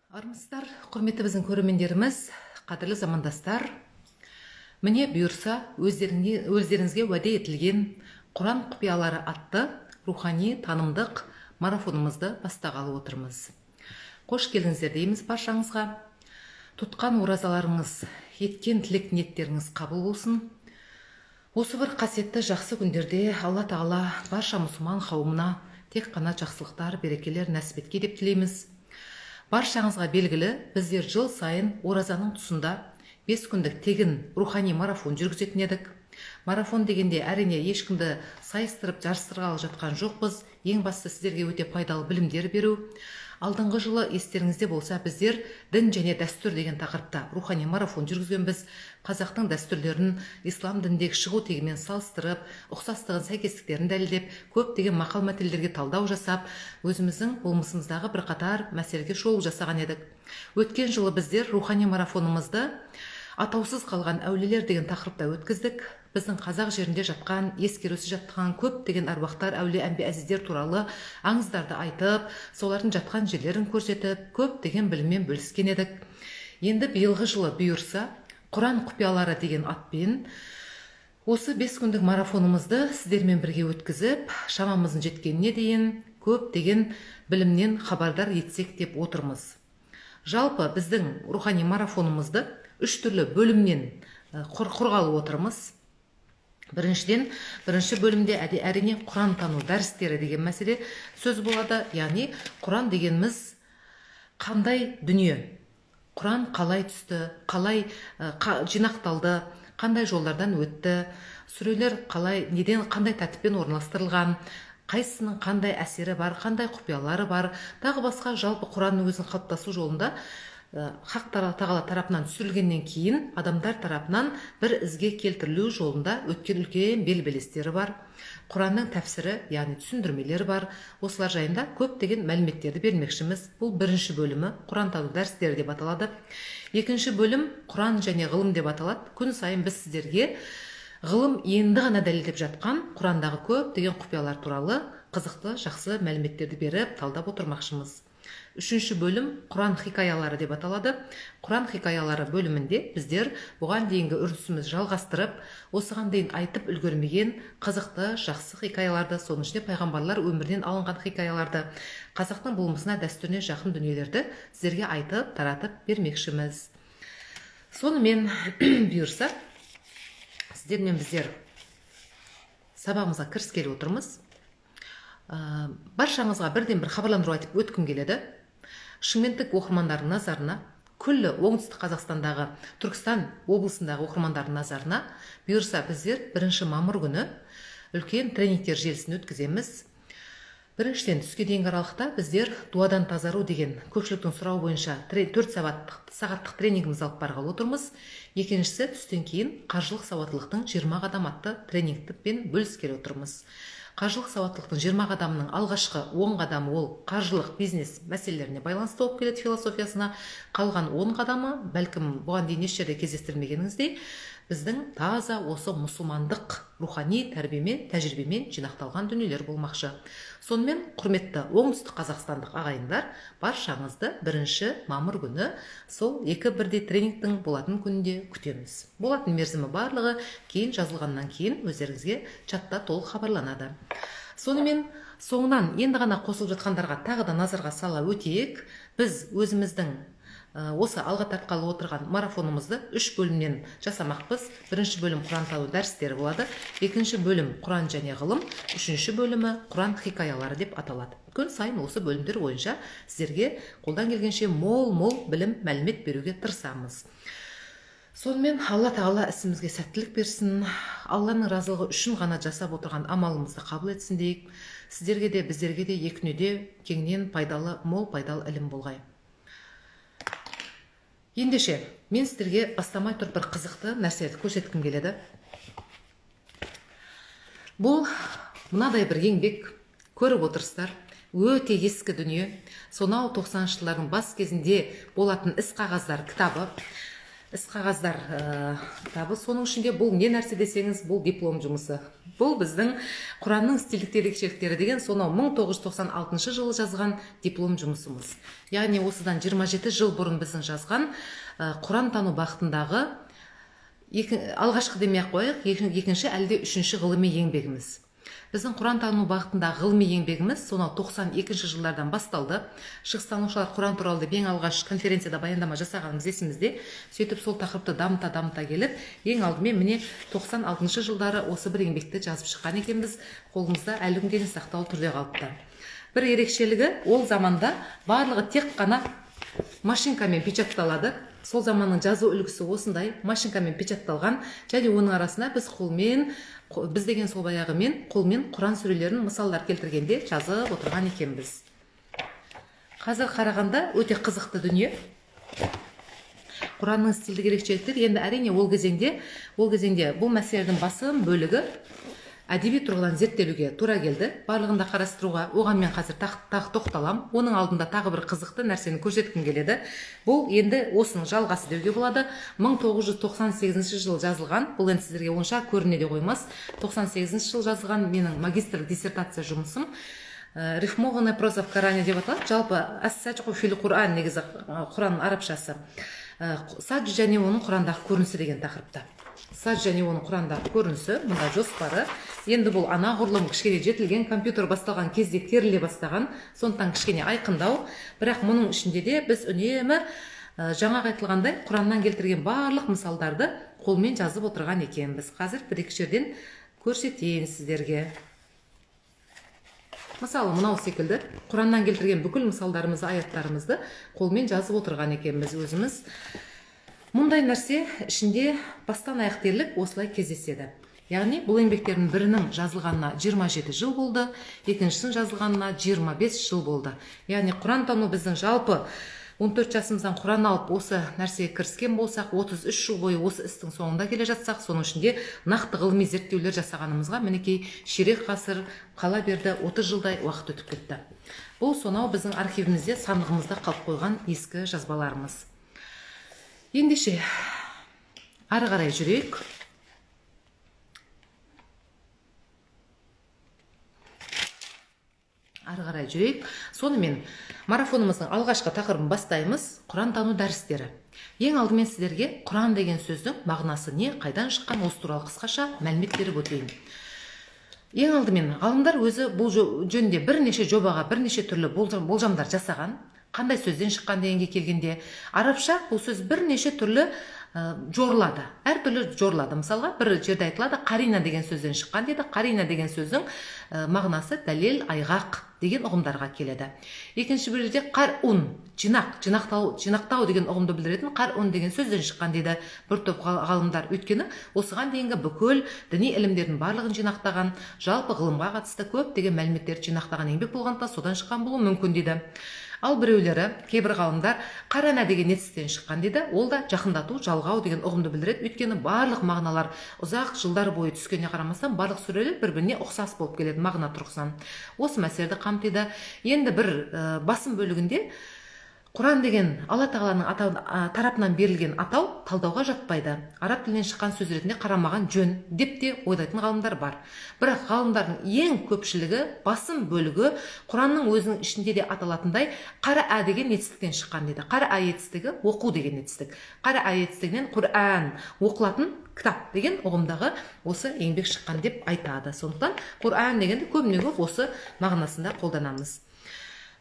Армысыздар, құрметті біздің көрермендеріміз, қадірлі замандастар. Міне бұйырса, өздеріңізге уәде етілген Құран құпиялары атты рухани танымдық марафонымызды бастағалы отырмыз. Қош келдіңіздер дейміз баршаңызға. Тұтқан оразаларыңыз, еткен тілек ниеттеріңіз қабыл болсын. Осы бір қасиетті жақсы күндерде Алла Тағала барша мұсылман қауымына тек қана жақсылықтар, берекелер нәсіп етке деп тілейміз. Баршаңызға белгілі, біздер жыл сайын оразаның тұсында 5 күндік тегін рухани марафон жүргізетін едік. Марафон дегенде әрине ешкімді сайыстырып жарыстырғалы жатқан жоқпыз. Ең басты сіздерге өте пайдалы білімдер беру. Алдыңғы жылы естеріңізде болса, біздер дін және дәстүр деген тақырыпта рухани марафон жүргізгенбіз. Қазақтың дәстүрлерін ислам дініндегі шығу тегімен салыстырып, ұқсастығын, сәйкестіктерін дәлелдеп, көптеген мақал-мәтелдерге талдау жасап, өзіміздің болмысымыздағы бірқатар мәселеге шолу жасаған едік. Өткен жылы біздер рухани марафонымызды атаусыз қалған әулиелер деген тақырыпта өткіздік. Біздің қазақ жерінде жатқан, ескерусіз жатқан көптеген әруақтар, әулие әмбе әзіздер туралы аңыздарды айтып, солардың жатқан жерлерін көрсетіп, көптеген біліммен бөліскен едік. Енді биылғы жылы бұйырса, Құран құпиялары деген атпен осы 5 күндік марафонымызды сіздермен бірге өткізіп, шамамыздың жеткеніне дейін көптеген білімнен хабардар етсек деп отырмыз. Жалпы біздің рухани марафонымызды 3 түрлі бөлімнен құрғалы отырмыз. Бірінші бөлімде әрине Құран тану дәрістері деген мәселе сөз болады. Яғни Құран дегеніміз қандай дүние? Құран қалай түсті, қалай жинақталды, қандай жолдардан өтті, сүрелер неден қандай тәртіппен орналастырылған, қайсының қандай әсері бар, қандай құпиялары бар, тағы басқа жалпы Құранның өзінің қалыптасу жолында Хақ Тағала тарапынан түсірілгеннен кейін адамдар тарапынан бір ізге келтірілу жолында өткен үлкен белестері бар. Құранның тәпсірі, яғни түсіндірмелері бар. Осылар жайында көптеген мәліметтерді бермекшіміз. Бұл бірінші бөлімі Құран тану дәрістері деп аталады. Екінші бөлім Құран және ғылым деп аталады. Күн сайын біз сіздерге ғылым енді ғана дәлелдеп жатқан Құрандағы көптеген құпиялар туралы қызықты, жақсы мәліметтерді беріп, талдап отырмақшымыз. Үшінші бөлім Құран хикаялары деп аталады. Құран хикаялары бөлімінде біздер бұған дейінгі үрдісіміз жалғастырып, осыған дейін айтып үлгермеген қызықты, жақсы хикаяларды, соның ішінде пайғамбарлар өмірінен алынған хикаяларды, қазақтың болмысына, дәстүріне жақын дүниелерді сіздерге айтып, таратып бермекшіміз. Сонымен бұйырса, сіздермен біздер сабағымызға кіріскелі отырмыз. Баршаңызға бірден бір хабарландыру айтып өткім келеді. Шымкенттік оқырмандардың назарына, күллі оңтүстік Қазақстандағы, Түркістан облысындағы оқырмандардың назарына бұйырса біздер 1 мамыр күні үлкен тренингтер желісін өткіземіз. Біріншіден түске дейінгі аралықта біздер дуадан тазару деген көпшіліктің сұрауы бойынша 4 сағаттық тренингіміз алып барғалы отырмыз. Екіншісі түстен кейін қаржылық сауаттылықтың 20 қадам атты тренингтікпен бөліскелі отырмыз. Қаржылық сауаттылықтың 20 қадамының алғашқы 10 қадамы ол қаржылық бизнес мәселелеріне байланысты болып келеді философиясына. Қалған 10 қадамы, бәлкім бұған дейін еш жерде кездестірмегеніңіздей, біздің таза осы мұсылмандық рухани тәрбиемен, тәжірибемен жинақталған дүниелер болмақшы. Сонымен құрметті оңтүстік қазақстандық ағайындар, баршаңызды 1 мамыр күні сол 2 бірдей тренингтің болатын күнінде күтеміз. Болатын мерзімі барлығы кейін жазылғаннан кейін өздеріңізге чатта толық хабарланады. Сонымен соңынан енді ғана қосылып жатқандарға тағы да назарға сала өтейік. Біз өзіміздің осы алға тартқалы отырған марафонымызды 3 бөлімнен жасамақпыз. Бірінші бөлім Құран тану дәрістері болады. Екінші бөлім Құран және ғылым. Үшінші бөлімі Құран хикаялары деп аталады. Күн сайын осы бөлімдер бойынша сіздерге қолдан келгенше мол білім, мәлімет беруге тырысамыз. Сонымен Алла Тағала ісімізге сәттілік берсін. Алланың разылығы үшін ғана жасап отырған амалымызды қабыл етсін дейік. Сіздерге де, біздерге де екіне де кеңінен мол пайдалы ілім болғай. Ендеше, мен сіздерге бастамай тұрып бір қызықты нәрселерді көрсеткім келеді. Бұл мынадай бір еңбек, көріп отырсыздар, өте ескі дүние. Сонау 90-шы жылдардың бас кезінде болатын іс қағаздар кітабы. іс қағаздар табы. Соның ішінде бұл не нәрсе десеңіз, бұл диплом жұмысы. Бұл біздің Құранның стильдік ерекшеліктері деген сонау 1996 жылы жазған диплом жұмысымыз. Яғни осыдан 27 жыл бұрын біздің жазған Құран тану бағытындағы алғашқы демей-ақ қояйық, екінші әлде үшінші ғылыми еңбегіміз. Біздің Құран тану бағытындағы ғылыми еңбегіміз сонау 92 жылдардан басталды. Шығыстанушылар Құран туралы ең алғаш конференцияда баяндама жасағанымыз есімізде. Сөйтіп сол тақырыпты дамыта келіп, ең алдымен міне 96 жылдары осы бір еңбекті жазып шыққан екенбіз. Қолымызда әлі күнге дейін сақтаулы түрде қалыпты. Бір ерекшелігі, ол заманда барлығы тек қана машинкамен печатталады. Сол заманның жазу үлгісі осындай, машинкамен печатталған, және оның арасына біз деген сол баяғымен қолмен Құран сүрелерін мысалдар келтіргенде жазып отырған екенбіз. Қазір қарағанда өте қызықты дүние. Құранның стильдік ерекшеліктері, енді әрине ол кезеңде бұл мәселелердің басым бөлігі әдеби тұрғыдан зерттелуге тура келді. Барлығында қарастыруға оған мен қазір тоқталам. Оның алдында тағы бір қызықты нәрсені көрсеткім келеді. Бұл енді осының жалғасы деуге болады. 1998 жыл жазылған, бұл енді сіздерге онша көріне де қоймас. 98 жыл жазылған менің магистрлік диссертация жұмысым. Рифмованная проза в Коране деп аталады. Жалпы ас-саджу фил Құран, негізі Құран арабшасы. Садж және оның Құрандағы көрінісі деген тақырыпта. Садж және оның Құрандағы көрінісі, мұнда жоспары. Енді бұл анағұрлым кішкене жетілген, компьютер басталған кезде теріле бастаған, сондықтан кішкене айқындау. Бірақ мұның ішінде де біз үнемі жаңа айтылғандай Құраннан келтірген барлық мысалдарды қолмен жазып отырған екенбіз. Қазір бір-екі жерден көрсетейін сіздерге. Мысалы, мынау секілді Құраннан келтірген бүкіл мысалдарымызды, аяттарымызды қолмен жазып отырған екенбіз өзіміз. Мұндай нәрсе ішінде бастан аяқ дерлік осылай кездеседі. Яғни бұл еңбектердің бірінің жазылғанына 27 жыл болды, екіншісінің жазылғанына 25 жыл болды. Яғни Құран тану біздің жалпы 14 жасымыздан Құран алып осы нәрсеге кіріскен болсақ, 33 жыл бойы осы істің соңында келе жатсақ, соның ішінде нақты ғылыми зерттеулер жасағанымызға мінекей ширек ғасыр қала берді, 30 жылдай уақыт өтіп кетті. Бұл сонау біздің архивімізде, сандығымызда қалып қойған ескі жазбаларымыз. Ендеше ары қарай жүрейік. Сонымен марафонымыздың алғашқы тақырыбын бастаймыз. Құран тану дәрістері. Ең алдымен сіздерге Құран деген сөздің мағынасы не, қайдан шыққан, осы туралы қысқаша мәлімет беріп өтейін. Ең алдымен ғалымдар өзі бұл жөнінде бірнеше жобаға бірнеше түрлі болжамдар жасаған. Қандай сөзден шыққан дегенге келгенде, арабша бұл сөз бірнеше түрлі жорылады. Әртүрлі жорылады. Мысалға, бір жерде айтылады, қарина деген сөзден шыққан дейді. Қарина деген сөздің мағынасы дәлел, айғақ деген ұғымдарға келеді. Екінші бір жерде қарун, жинақтау деген ұғымды білдіретін қарун деген сөзден шыққан дейді бір топ ғалымдар. Өйткені осыған дейінгі бүкіл діни ілімдердің барлығын жинақтаған, жалпы ғылымға қатысты көп деген мәліметтерді жинақтаған еңбек болғандықтан содан шыққан болуы мүмкін дейді. Ал біреулері, кейбір ғалымдар қарана деген етістен шыққан дейді. Ол да жақындату, жалғау деген ұғымды білдіреді. Өйткені барлық мағыналар ұзақ жылдар бойы түскеніне қарамастан барлық сүрелер бір-біріне ұқсас болып келеді мағына тұрғысынан. Осы мәселелерді қамтиды. Енді бір басым бөлігінде Құран деген Алла тағаланың тарапынан берілген атау талдауға жатпайды. Араб тілінен шыққан сөз ретінде қарамаған жөн деп те ойлайтын ғалымдар бар. Бірақ ғалымдардың ең көпшілігі, басым бөлігі Құранның өзінің ішінде де аталатындай қара деген етістіктен шыққан дейді. Қара етістігі оқу деген етістік. Қара етістігінен Құран, оқылатын кітап деген ұғымдағы осы еңбек шыққан деп айтады. Сондықтан Құран дегенді көбіне көп осы мағынасында қолданамыз.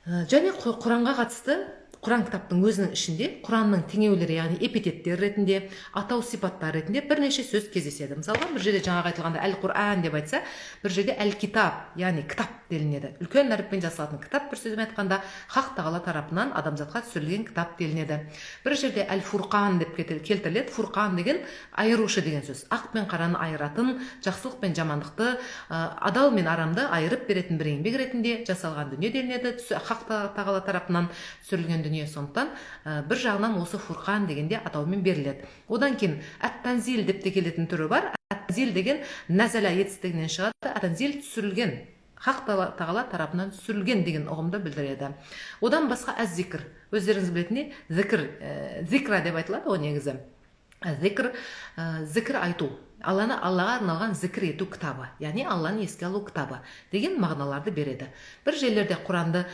Және Құранға қатысты Құран кітаптың өзінің ішінде Құранның теңеулері, яғни эпитеттер ретінде, атау сипаттар ретінде бірнеше сөз кездеседі. Мысалға, бір жерде жаңағы айтылғанда әл-Құран деп айтса, бір жерде әл-китап, яғни кітап делінеді. Үлкен әріппен жасалатын кітап, бір сөзбен айтқанда Хақ тағала тарапынан адамзатқа түсірілген кітап делінеді. Бір жерде әл-Фурқан деп келтіріледі. Фурқан деген айырушы деген сөз. Ақ пен қараны айыратын, жақсылық пен жамандықты, адал мен арамды айырып беретін бір еңбек ретінде жасалған дүние делінеді. Хақ тағала тарапынан түсірілген дүние. Сондықтан бір жағынан осы Фурқан дегенде атаумен беріледі. Одан кейін әт-танзил деп те келетін түрі бар. Әт-танзил деген назала етістігінен шығады. Әт-танзил түсірілген, Хақ тағала тарапынан түсірілген деген ұғымды білдіреді. Одан басқа әз-зикр, өздеріңіз білетіндей зикра деп айтылады, о негізі. Зікір, зікір айту. Аллаға арналған зікір ету кітабы, яғни Алланы еске алу кітабы деген мағыналарды береді. Бір жерлерде Құранды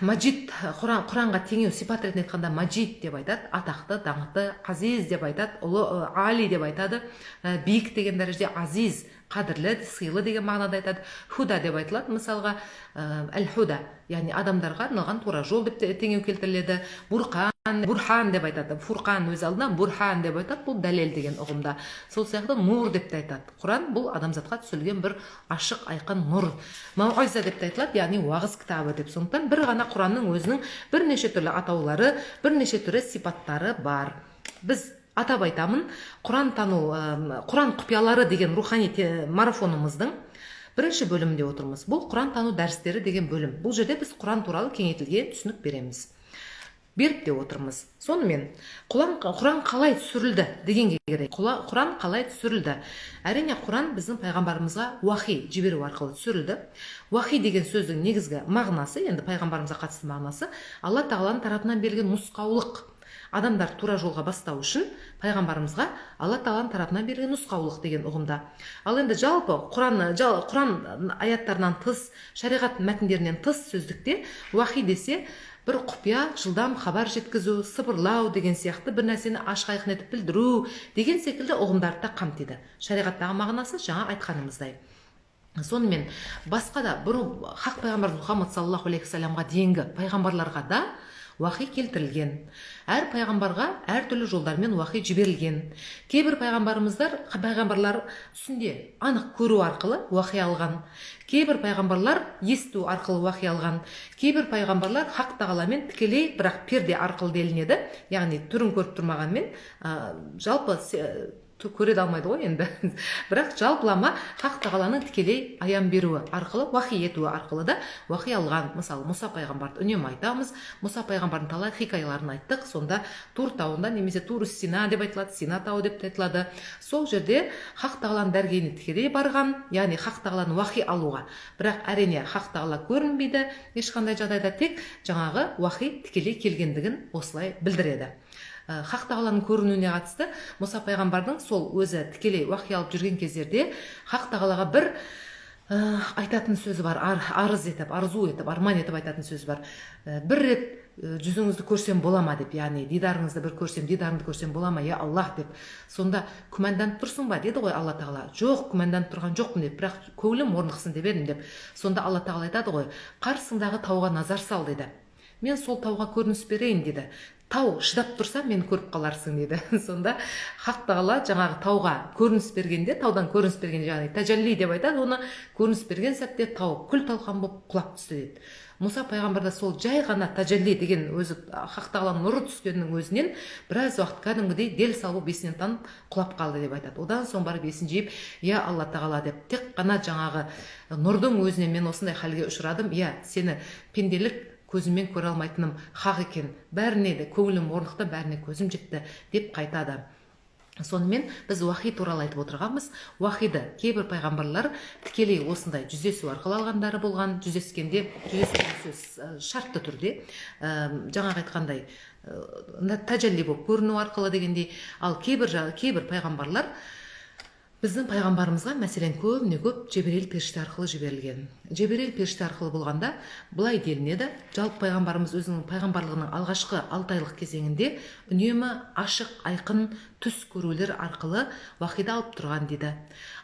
Маджид, Құранға теңеу сипат ретінде айтқанда Маджид деп айтады, атақты, даңқты, азиз деп айтады, ұлы, али деп айтады, биік деген дәрежеде азиз, қадірлі, сыйлы деген мағынада айтады. Худа деп айтылады, мысалға әл-худа, яғни адамдарға арналған тура жол деп теңеу келтіріледі. Бурхан деп айтады, фурқан өз алдына бурхан деп айтады, бұл дәлел деген ұғымда. Сол сияқты нур деп те айтады. Құран бұл адамзатқа түсірілген бір ашық айқын нұр. Мауиза деп те айтылады, яғни уағыз кітабы деп. Сондықтан бір ғана Құранның өзінің бірнеше түрлі атаулары, бірнеше түрлі сипаттары бар. Біз атап айтамын, Құран тану, Құран құпиялары деген рухани марафонымыздың бірінші бөлімінде отырмыз. Бұл Құран тану дәрістері деген бөлім. Бұл жерде біз Құран туралы кеңейтілген түсінік береміз. Беріп те отырмыз. Сонымен, Құран қалай түсірілді дегенге керек. Құран қалай түсірілді? Әрине, Құран біздің пайғамбарымызға уахи жіберу арқылы түсірілді. Уахи деген сөздің негізгі мағынасы, енді пайғамбарымызға қатысты мағынасы, Алла тағаланың тарапынан берілген нұсқаулық. Адамдар тура жолға бастау үшін пайғамбарымызға Алла тағаланың тарапынан берген нұсқаулық деген ұғымда. Ал енді жалпы Құран аяттарынан тыс, шариғат мәтіндерінен тыс сөздікте уахи десе бір құпия, жылдам хабар жеткізу, сыбырлау деген сияқты бір нәрсені ашық айқын етіп білдіру деген секілді ұғымдарды да қамтиды. Шариғаттағы мағынасы жаңа айтқанымыздай. Сонымен басқа да бұрын хақ пайғамбар Мұхаммад саллаллаху алейхи вассаламға дейінгі пайғамбарларға да уахи келтірілген. Әр пайғамбарға әртүрлі жолдармен уахи жіберілген. Кейбір пайғамбарлар түсінде анық көру арқылы уахи алған. Кейбір пайғамбарлар есту арқылы уахи алған. Кейбір пайғамбарлар хақ тағаламен тікелей, бірақ перде арқылы делінеді. Яғни түрін көріп тұрмағанмен, жалпы көре алмайды ғой енді. Бірақ жалпылама хақ тағаланың тікелей аян беруі арқылы, уахи етуі арқылы да уахи алған. Мысалы, Мұса пайғамбарды үнемі айтамыз. Мұса пайғамбардың талай хикаяларын айттық. Сонда Тур тауында, немесе Тур-Сина деп айтылады, Сина тауы деп айтылады. Сол жерде хақ тағаланың дәргейіне тікелей барған, яғни хақ тағаланы уахи алуға. Бірақ әрине хақ тағала көрінбейді ешқандай жағдайда, тек жаңағы уахи тікелей келгендігін осылай білдіреді. Хақ тағаланың көрінуіне қатысты Мұса пайғамбардың сол өзі тікелей уахи алып жүрген кездерде хақ тағалаға бір айтатын сөзі бар, арзу етіп, арман етіп айтатын сөзі бар. Бір рет жүзіңізді көрсем бола ма деп, яғни дидарыңызды бір көрсем, дидарыңды көрсем бола ма, я Аллах деп. Сонда күмәнданып тұрсың ба деді ғой Алла тағала. Жоқ, күмәнданып тұрған жоқпын деп, бірақ көңілім орнықсын деп едім деп. Сонда Алла тағала айтады ғой, қарсыңдағы тауға назар сал деді. Мен сол тауға көрініс берейін деді. Тау шыдап тұрса, мен көріп қаларсың деді. Сонда хақ тағала жаңағы тауға көрініс бергенде, таудан көрініс бергенде, яғни тәжәлли деп айтады, оны көрініс берген сәтте тау күл талқан болып құлап түсті деді. Мұса пайғамбарда сол жай ғана тәжәлли деген өзі хақ тағаланың нұры түскеннің өзінен біраз уақыт кәдімгідей дел сал болып есінен танып құлап қалды деп айтады. Одан соң барып есін жиып, я Алла тағала деп, тек қана жаңағы нұрдың өзінен мен осындай халге ұшырадым, я сені пенделік көзіммен көре алмайтыным хақ екен, бәріне де көңілім орнықты, бәріне көзім жетті деп қайтады. Сонымен біз уахи туралы айтып отырғанбыз. Уахиды кейбір пайғамбарлар тікелей осындай жүздесу арқылы алғандары болған. Жүздескенде, сөз шартты түрде, жаңағы айтқандай тәжәлли болып көріну арқылы дегендей. Ал кейбір пайғамбарлар біздің пайғамбарымызға мәселен көбіне көп Жебірейіл періште арқылы жіберілген. Жебірейіл періште арқылы болғанда былай делінеді, жалпы пайғамбарымыз өзінің пайғамбарлығының алғашқы 6 айлық кезеңінде үнемі ашық, айқын түс көрулер арқылы уахиді алып тұрған дейді.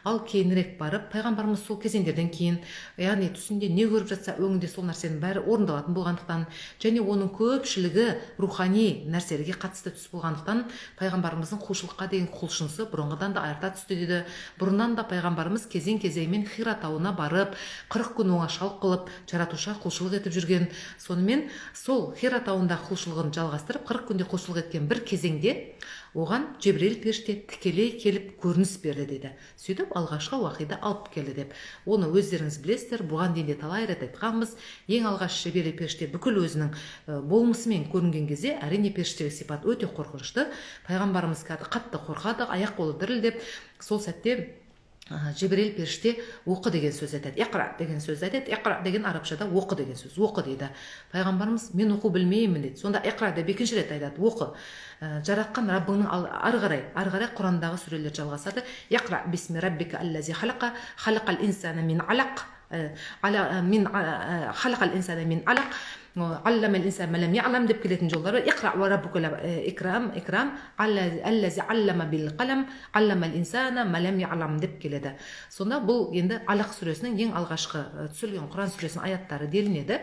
Ал кейінірек барып, пайғамбарымыз сол кезеңдерден кейін, яғни түсінде не көріп жатса, өңінде сол нәрсенің бәрі орындалатын болғандықтан, және оның көпшілігі рухани нәрселерге қатысты түс болғандықтан, пайғамбарымыздың құлшылыққа деген құлшынысы бұрынғыдан да арта түсті дейді. Бұрыннан да пайғамбарымыз кезең-кезеңмен Хира тауына барып, 40 күн оңашалық қылып, жаратушыға құлшылық етіп жүрген. Сонымен сол Хира тауында құлшылығын жалғастырып, 40 күнде құлшылық еткен бір кезеңде оған Жебірейіл періште тікелей келіп көрініс берді дейді. Сөйтіп алғашқы уахиды алып келді деп. Оны өздеріңіз білесіздер, бұған дейін де талай рет айтқанбыз. Ең алғаш Жебірейіл періште бүкіл өзінің болмысымен көрінген кезде, әрине періштегі сипат өте қорқынышты. Пайғамбарымыз қатты қорқады, аяқ қолы дірілдеп, сол сәтте Жебірейіл періште оқы деген сөз айтады. Иқра деген сөз айтады. Иқра деген арабшада оқы деген сөз. Оқы дейді. Пайғамбарымыз мен оқу білмеймін дейді. Сонда иқра деп екінші рет айтады. Оқы. Жаратқан Раббыңның ары қарай Құрандағы сүрелер жалғасады. Иқра бисми раббика аллази халақа, халақал инсана мин алақ, халақал инсана мин алақ, аллама инсан ма лам я'лам деп келетін жолдары. Иқра ва раббукал икрам аллази аллама бил қалам, аллама инсана ма лам я'лам деп келеді. Сонда бұл енді Алақ сүресінің ең алғашқы түсірілген Құран сүресінің аяттары делінеді.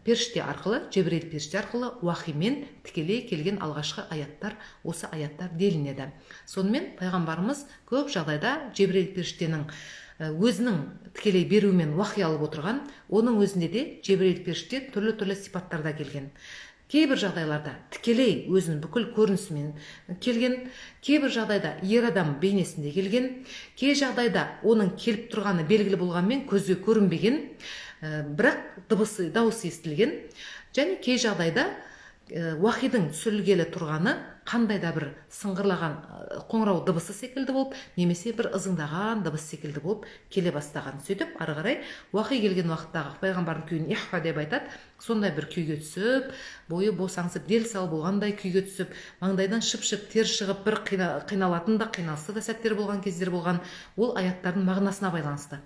Періште арқылы, Жебірейіл періште арқылы уахимен тікелей келген алғашқы аяттар, осы аяттар делінеді. Сонымен пайғамбарымыз көп жағдайда Жебірейіл періштенің өзінің тікелей беруімен уахи алып отырған, оның өзінде де Жебірейіл періште түрлі сипаттарда келген. Кейбір жағдайларда тікелей өзінің бүкіл көрінісімен келген, кейбір жағдайда ер адам бейнесінде келген, кей жағдайда оның келіп тұрғаны белгілі болғанмен көзге көрінбеген, бірақ дауысы естілген, және кей жағдайда уахидің түсірілгелі тұрғаны қандай да бір сыңғырлаған қоңырау дыбысы секілді болып, немесе бір ызыңдаған дыбыс секілді болып келе бастаған. Сөйтіп ары қарай уахи келген уақыттағы пайғамбардың күйін ихфа деп айтады. Сондай бір күйге түсіп, бойы босаңсып, дел сал болғандай күйге түсіп, маңдайдан шып-шып тер шығып, бір қиналатын да қиналысы да сәттер болған кездер болған. Ол аяттардың мағынасына байланысты.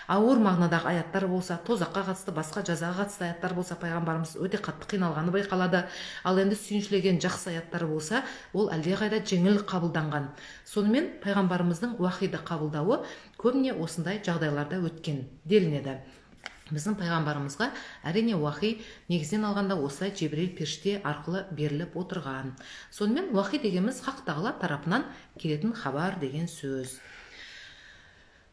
Ауыр мағынадағы аяттар болса, тозаққа қатысты, басқа жазаға қатысты аяттар болса, пайғамбарымыз өте қатты қиналғаны байқалады. Ал енді сүйіншілеген жақсы аяттар болса, ол әлдеқайда жеңіл қабылданған. Сонымен пайғамбарымыздың уахиді қабылдауы көбіне осындай жағдайларда өткен делінеді. Біздің пайғамбарымызға әрине уахи негізінен алғанда осылай Жебірейіл періште арқылы беріліп отырған. Сонымен уахи дегеніміз Хақ Тағала тарапынан келетін хабар деген сөз.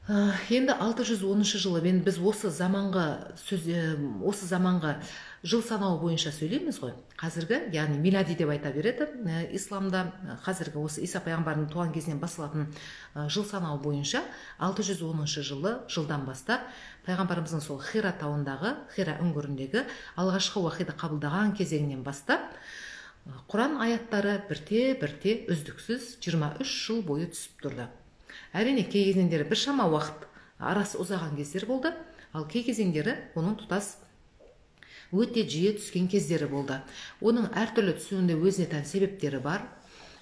Енді 610 жылы біз осы заманғы жыл санауы бойынша сөйлейміз ғой. Қазіргі, яғни милади деп айта береді исламда, қазіргі осы Иса пайғамбардың туған кезінен басталатын жыл санауы бойынша 610 жылдан бастап пайғамбарымыздың сол Хира тауындағы, Хира үңгіріндегі алғашқы уахиді қабылдаған кезеңінен бастап Құран аяттары бірте үздіксіз 23 жыл бойы түсіп тұрды. Әрине кей кезеңдері біршама уақыт арасы ұзаған кездер болды, ал кей кезеңдері оның тұтас өте жиі түскен кездері болды. Оның әртүрлі түсуінде өзіне тән себептері бар.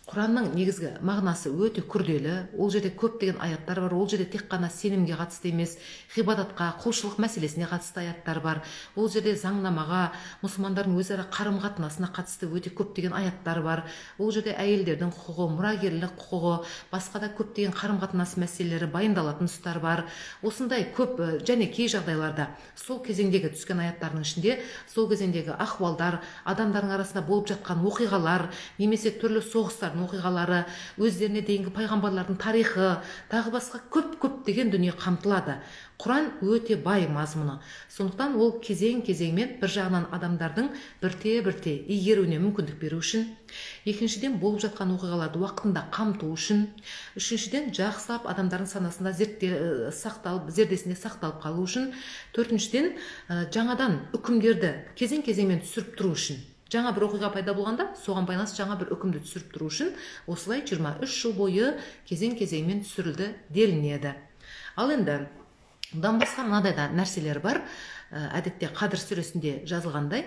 Құранның негізгі мағынасы өте күрделі. Ол жерде көптеген аяттар бар. Ол жерде тек қана сенімге қатысты емес, ғибадатқа, құлшылық мәселесіне қатысты аяттар бар. Ол жерде заңнамаға, мұсылмандардың өзара қарым-қатынасына қатысты өте көптеген аяттар бар. Ол жерде әйелдердің құқығы, мұрагерлік құқығы, басқа да көптеген қарым-қатынас мәселелері баяндалатын тұстар бар. Осындай көп және кей жағдайларда сол кезеңдегі түскен аяттардың ішінде сол кезеңдегі ахуалдар, адамдардың арасында болып жатқан оқиғалар, немесе түрлі соғыстар оқиғалары, өздеріне дейінгі пайғамбарлардың тарихы, тағы басқа көп деген дүние қамтылады. Құран өте бай мазмұны. Сондықтан ол кезең-кезеңмен бір жағынан адамдардың бірте игеруіне мүмкіндік беру үшін, екіншіден болып жатқан оқиғаларды уақытында қамту үшін, үшіншіден жақсылап адамдардың санасында зердесінде сақталып қалу үшін, төртіншіден жаңадан үкімдерді кезең-кезеңмен түсіріп тұру үшін. Жаңа бір оқиға пайда болғанда, соған байланысты жаңа бір үкімді түсіріп тұру үшін осылай 23 жыл бойы кезең-кезеңмен түсірілді делінеді. Ал енді бұдан басқа мынадай да нәрселер бар. Әдетте Қадір сүресінде жазылғандай,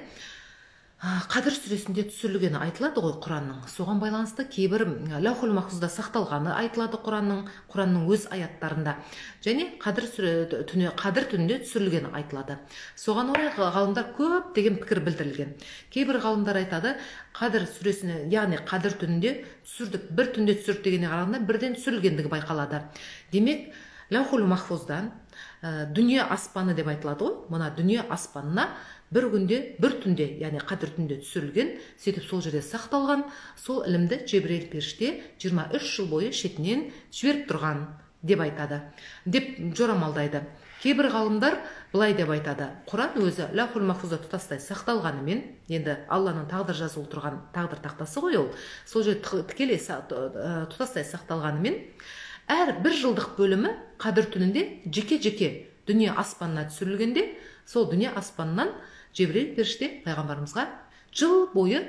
Қадір сүресінде түсірілгені айтылады ғой Құранның. Соған байланысты кейбір Лаухул Махфузда сақталғаны айтылады Құранның өз аяттарында. Және Қадір түнінде түсірілгені айтылады. Соған орай ғалымдар көп деген пікір білдірілген. Кейбір ғалымдар айтады, Қадір сүресіне, яғни Қадір түнінде түсірдік, бір түнде түсірдік дегенге қарағанда бірден түсірілгендігі байқалады. Демек, Лаухул Махфуздан дүние аспаны деп айтылады ғой. Мына дүние аспанына бір түнде, яғни Қадір түнде түсірілген, сөйтіп сол жерде сақталған, сол ілімді Жебірейіл періште 23 жыл бойы шетінен жіберіп тұрған деп айтады, деп жорамалдайды. Кейбір ғалымдар былай деп айтады, Құран өзі Лаухул Махфузда тұтастай сақталғанымен, енді Алланың тағдыр жазылып тұрған тағдыр тақтасы ғой ол, сол жерде тікелей тұтастай сақталғанымен, әр бір жылдық бөлімі Қадір түнінде жеке дүние аспанына түсірілгенде, сол дүние аспанынан Жебірейіл періште пайғамбарымызға жыл бойы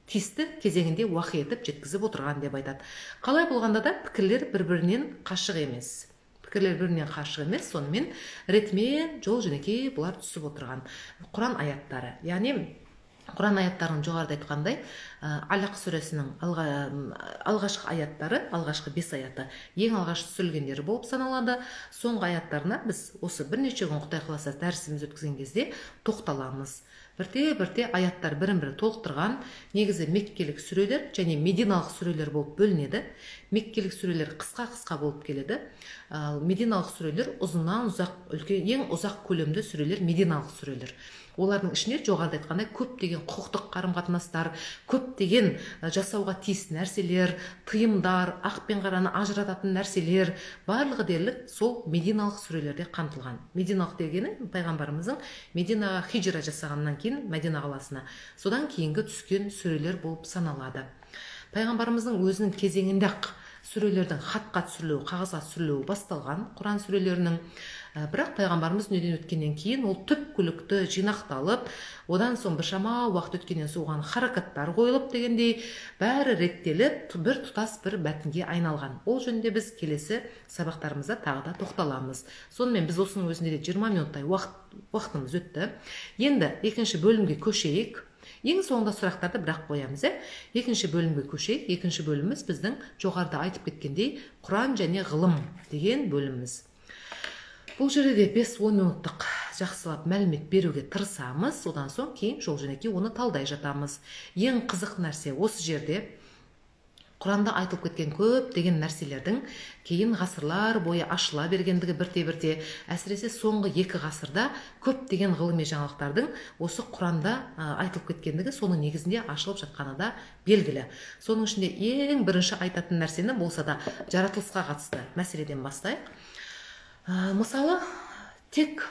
тиісті кезеңінде уахи етіп жеткізіп отырған деп айтады. Қалай болғанда да пікірлер бір-бірінен қашық емес. пікірлер бірінен қашық емес, сонымен ретімен жол жөнекей бұлар түсіп отырған Құран аяттары. Яғни Құран аяттарының жоғарыда айтқандай Алақ сүресінің алғашқы аяттары, алғашқы 5 аяты ең алғаш түсірілгендері болып саналады. Соңғы аяттарына біз осы бірнеше күн Құдай қаласа дәрісіміз өткізген кезде тоқталамыз. Бірте аяттар бірін-бірі толықтырған. Негізі меккелік сүрелер және мединалық сүрелер болып бөлінеді. Меккелік сүрелер қысқа болып келеді. Мединалық сүрелер ұзынан ұзақ, ең ұзақ көлемді сүрелер мединалық сүрелер. Олардың ішінде жоғарыда айтқандай көптеген құқықтық қарым-қатынастар, көптеген жасауға тиіс нәрселер, тыйымдар, ақ пен қараны ажырататын нәрселер, барлығы дерлік сол мединалық сүрелерде қамтылған. Мединалық дегені пайғамбарымыздың Мединаға хижра жасағаннан кейін Мәдина қаласына, содан кейінгі түскен сүрелер болып саналады. Пайғамбарымыздың өзінің кезеңінде-ақ сүрелердің хатқа түсірілуі, қағазға түсірілуі басталған Құран сүрелерінің. Бірақ пайғамбарымыз дүниеден өткеннен кейін ол түпкілікті жинақталып, одан соң біршама уақыт өткеннен соң оған харакаттар қойылып дегендей, бәрі реттеліп, бір тұтас бір мәтінге айналған. Ол жөнінде біз келесі сабақтарымызда тағы да тоқталамыз. Сонымен біз осының өзінде де 20 минуттай уақытымыз өтті. Енді екінші бөлімге көшейік. Ең соңында сұрақтарды бірақ қоямыз. Екінші бөлімге көшейік. Екінші бөліміміз біздің жоғарыда айтып кеткендей Құран және ғылым деген бөліміміз. Бұл жерде 5-10 минуттық жақсылап мәлімет беруге тырысамыз, одан соң кейін жол жөнекей оны талдай жатамыз. Ең қызық нәрсе осы жерде Құранда айтылып кеткен көптеген нәрселердің кейін ғасырлар бойы ашыла бергендігі бірте-бірте, әсіресе соңғы 2 ғасырда көптеген ғылыми жаңалықтардың осы Құранда айтылып кеткендігі соның негізінде ашылып жатқаны да белгілі. Соның ішінде ең бірінші айтатын нәрсені болса да жаратылысқа қатысты мәселеден бастайық. Мысалы, тек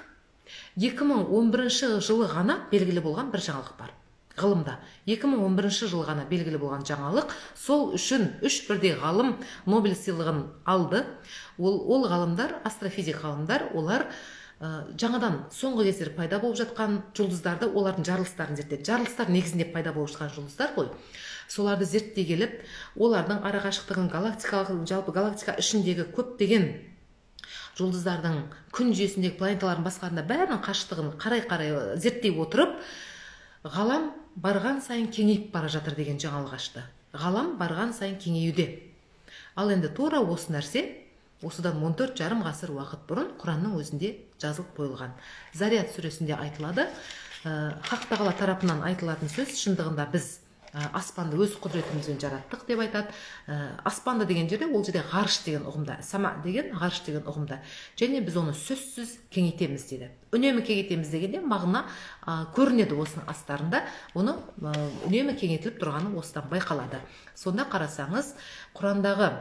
2011 жылы ғана белгілі болған бір жаңалық бар. Ғылымда 2011 жылы ғана белгілі болған жаңалық, сол үшін 3 бірдей ғалым Нобель сыйлығын алды. Ол ғалымдар, астрофизик ғалымдар, олар жаңадан соңғы кездері пайда болып жатқан жұлдыздарды, олардың жарылыстарын зерттеді. Жарылыстар негізінде пайда болып жатқан жұлдыздар ғой. Соларды зерттей келіп, олардың арақашықтығын, жалпы галактика ішіндегі көптеген жұлдыздардың, күн жүйесіндегі планеталардың басқаларында бәрінің қашықтығын қарай зерттей отырып, ғалам барған сайын кеңейіп бара жатыр деген жаңалық ашты. Ғалам барған сайын кеңеюде. Ал енді тура осы нәрсе осыдан 14,5 ғасыр уақыт бұрын Құранның өзінде жазылып қойылған. Зариат сүресінде айтылады. Хақ тағала тарапынан айтылатын сөз, шындығында біз аспанды өз құдіретімізбен жараттық деп айтады. Аспанды деген жерде ол жерде ғарыш деген ұғымда, сама деген ғарыш деген ұғымда. Және біз оны сөзсіз кеңейтеміз деді. Үнемі кеңейтеміз дегенде мағына көрінеді осының астарында, оны үнемі кеңейтіліп тұрғаны осыдан байқалады. Сонда қарасаңыз, Құрандағы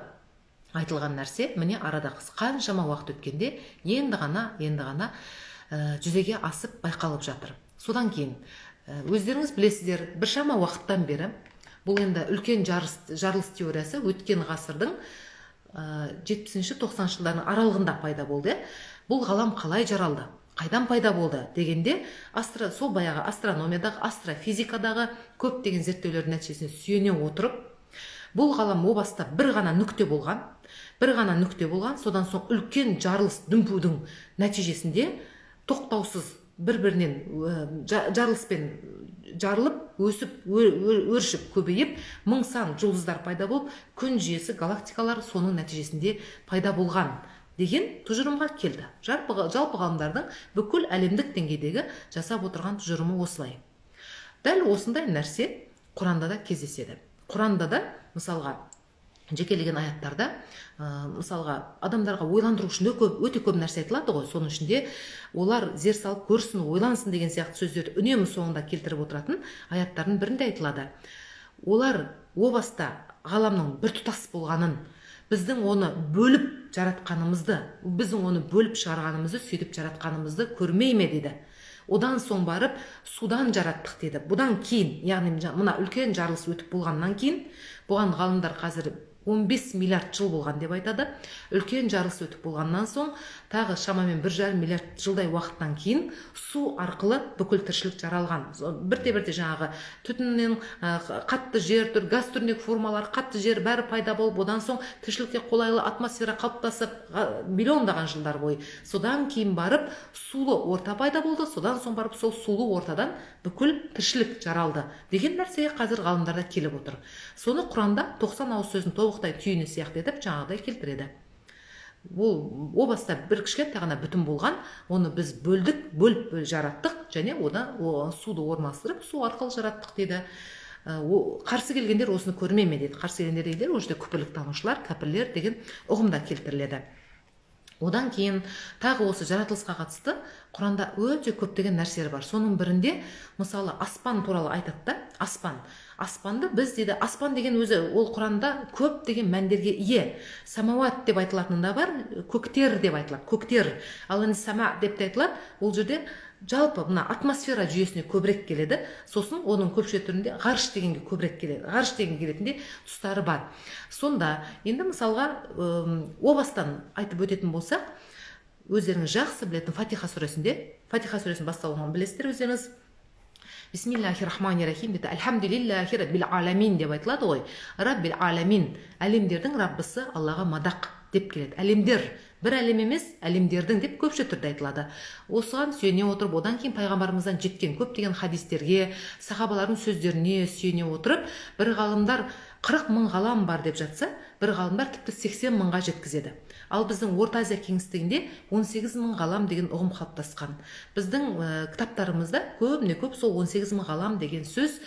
айтылған нәрсе міне арада қаншама уақыт өткенде енді ғана жүзеге асып байқалып жатыр. Содан кейін өздеріңіз білесіздер, біршама уақыттан бері бұл енді үлкен жарылыс теориясы өткен ғасырдың 70-90 жылдардың аралығында пайда болды. Бұл ғалам қалай жаралды, қайдан пайда болды дегенде, сол баяғы астрономиядағы, астрофизикадағы көптеген зерттеулердің нәтижесіне сүйене отырып, бұл ғалам о баста бір ғана нүкте болған, содан соң үлкен жарылыс дүмпудің нәтижесінде тоқтаусыз бір-бірінен жарылыспен жарылып, өсіп, өршіп, көбейіп, мың сан жұлдыздар пайда болып, күн жүйесі, галактикалар соның нәтижесінде пайда болған деген тұжырымға келді. Жалпы ғалымдардың бүкіл әлемдік деңгейдегі жасап отырған тұжырымы осылай. Дәл осындай нәрсе Құранда да кездеседі. Құранда да, мысалға, жекелеген аяттарда, мысалға, адамдарға ойландыру үшін өте көп нәрсе айтылады ғой. Соның ішінде олар зер салып көрсін, ойлансын деген сияқты сөздерді үнемі соңында келтіріп отыратын аяттардың бірінде айтылады. Олар о баста ғаламның бір тұтас болғанын, біздің оны бөліп жаратқанымызды, біздің оны бөліп шығарғанымызды, сөйтіп жаратқанымызды көрмей ме деді. Одан соң барып судан жараттық деді. Бұдан кейін, яғни мына үлкен жарылыс өтіп болғаннан кейін, бұған ғалымдар қазір 15 миллиард жыл болған деп айтады. Үлкен жарылыс өтіп болғаннан соң, тағы шамамен 1,5 миллиард жылдай уақыттан кейін су арқылы бүкіл тіршілік жаралған. Бірте-бірте жаңағы түтіннен қатты жер түр, газ түріндегі формалар, қатты жер бәрі пайда болып, одан соң тіршілікке қолайлы атмосфера қалыптасып, миллиондаған жылдар бойы. Содан кейін барып сулы орта пайда болды, содан соң барып сол сулы ортадан бүкіл тіршілік жаралды деген нәрсеге қазір ғалымдарда келіп отыр. Соны Құранда 90 ауыз сөздің тобықтай түйіні сияқты етіп жаңағыдай келтіреді. Ол о баста бір кішкентай ғана бүтін болған, оны біз бөлдік, бөліп жараттық, және одан суды орналастырып, су арқылы жараттық дейді. Қарсы келгендер осыны көрмей ме дейді. Қарсы келгендер дейді, ол жерде күпірлік танушылар, кәпірлер деген ұғымда келтіріледі. Одан кейін тағы осы жаратылысқа қатысты Құранда өте көптеген нәрселер бар. Соның бірінде мысалы аспан туралы айтады да, аспан. Аспанды біз дейді, аспан деген өзі ол Құранда көп деген мәндерге ие. Самауат деп айтылатынында бар, көктер деп айтылады, көктер. Ал енді сама деп те айтылады, ол жерде жалпы мына атмосфера жүйесіне көбірек келеді. Сосын оның көпше түрінде ғарыш дегенге көбірек келеді. Ғарыш дегенге келетінде тұстары бар. Сонда енді мысалға о бастан айтып өтетін болсақ, өздеріңіз жақсы білетін Фатиха сүресінде, Фатиха сүресінің басталуын білесіздер өздеріңіз. Бисмиллахир-рахманир-рахим дейді. Альхамдулиллахи раббил аламин деп айтылады ғой. Раббил аламин, әлемдердің раббысы Аллаға мадақ деп келеді. Әлемдер, бір әлем емес, әлемдердің деп көпше түрде айтылады. Осыған сүйене отырып, одан кейін пайғамбарымыздан жеткен көптеген хадистерге, сахабалардың сөздеріне сүйене отырып, бір ғалымдар 40 мың ғалам бар деп жатса, бір ғалымдар тіпті 80 мыңға жеткізеді. Ал біздің Орта Азия кеңістігінде 18 мың ғалам деген ұғым қалыптасқан. Біздің кітаптарымызда көбіне көп сол 18 мың ғалам деген сөз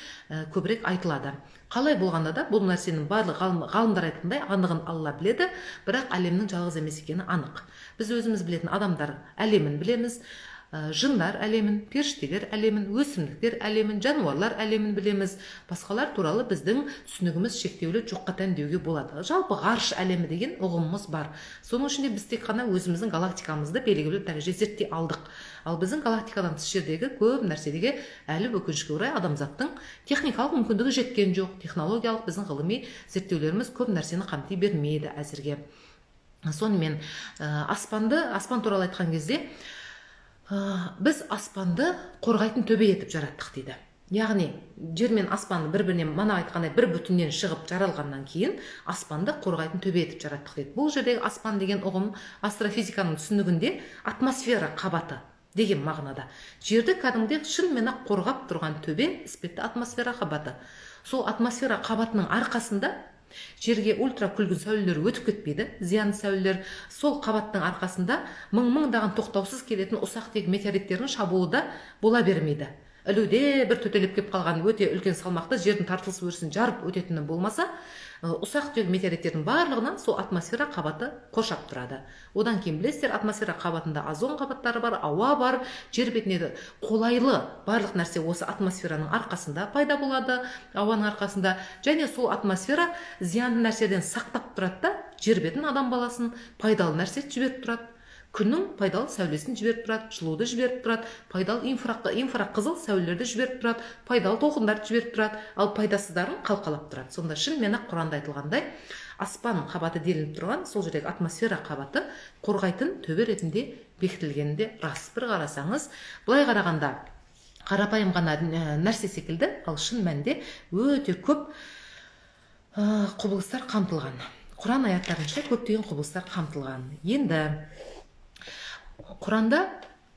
көбірек айтылады. Қалай болғанда да бұл нәрсенің барлық ғалымдар айтқандай анығын Алла біледі, бірақ әлемнің жалғыз емес екені анық. Біз өзіміз білетін адамдар әлемін білеміз, жындар әлемін, періштелер әлемін, өсімдіктер әлемін, жануарлар әлемін білеміз. Басқалар туралы біздің түсінігіміз шектеулі, жоққа тән деуге болады. Жалпы ғарыш әлемі деген ұғымымыз бар. Соның ішінде біз тек қана өзіміздің галактикамызды белгілі дәреже зерттей алдық. Ал біздің галактикадан тыс жердегі көп нәрседегі әлі өкінішке орай адамзаттың техникалық мүмкіндігі жеткен жоқ. Технологиялық біздің ғылыми зерттеулеріміз көп нәрсені қамти бермейді әзірге. Сонымен аспан туралы айтқан кезде біз аспанды қорғайтын төбе етіп жараттық дейді. Яғни жер мен аспанды бір-бірінен мана айтқандай бір бүтіннен шығып жаралғаннан кейін аспанды қорғайтын төбе етіп жараттық дейді. Бұл жердегі аспан деген ұғым астрофизиканың түсінігінде атмосфера қабаты деген мағынада. Жерді кәдімгідей шынымен-ақ қорғап тұрған төбе іспетті атмосфера қабаты. Сол атмосфера қабатының арқасында жерге ультракүлгін сәулелер өтіп кетпейді, зиянды сәулелер. Сол қабаттың арқасында мың-мыңдаған тоқтаусыз келетін ұсақ-түйек метеориттердің шабуылы да бола бермейді. Ілуде бір төтелеп кеп қалған өте үлкен салмақты жердің тартылыс өрісін жарып өтетіні болмаса, ұсақ-түйек метеориттердің барлығынан сол атмосфера қабаты қоршап тұрады. Одан кейін білесіздер, атмосфера қабатында озон қабаттары бар, ауа бар, жер бетіне қолайлы барлық нәрсе осы атмосфераның арқасында пайда болады, ауаның арқасында. Және сол атмосфера зиянды нәрседен сақтап тұрады да, жер бетін адам баласын пайдалы нәрсе жіберіп тұрады. Күннің пайдалы сәулесін жіберіп тұрады, жылуды жіберіп тұрады, пайдалы инфрақызыл сәулелерді жіберіп тұрады, пайдалы толқындарды жіберіп тұрады, ал пайдасыздарын қалқалап тұрады. Сонда шынымен-ақ Құранда айтылғандай, аспан қабаты делініп тұрған сол жердегі атмосфера қабаты қорғайтын төбе ретінде бекітілгенде рас. Бір қарасаңыз, былай қарағанда қарапайым ғана нәрсе секілді, ал шын мәнінде өте көп құбылыстар қамтылған. Құран аяттарынша көптеген құбылыстар қамтылған. Енді Құранда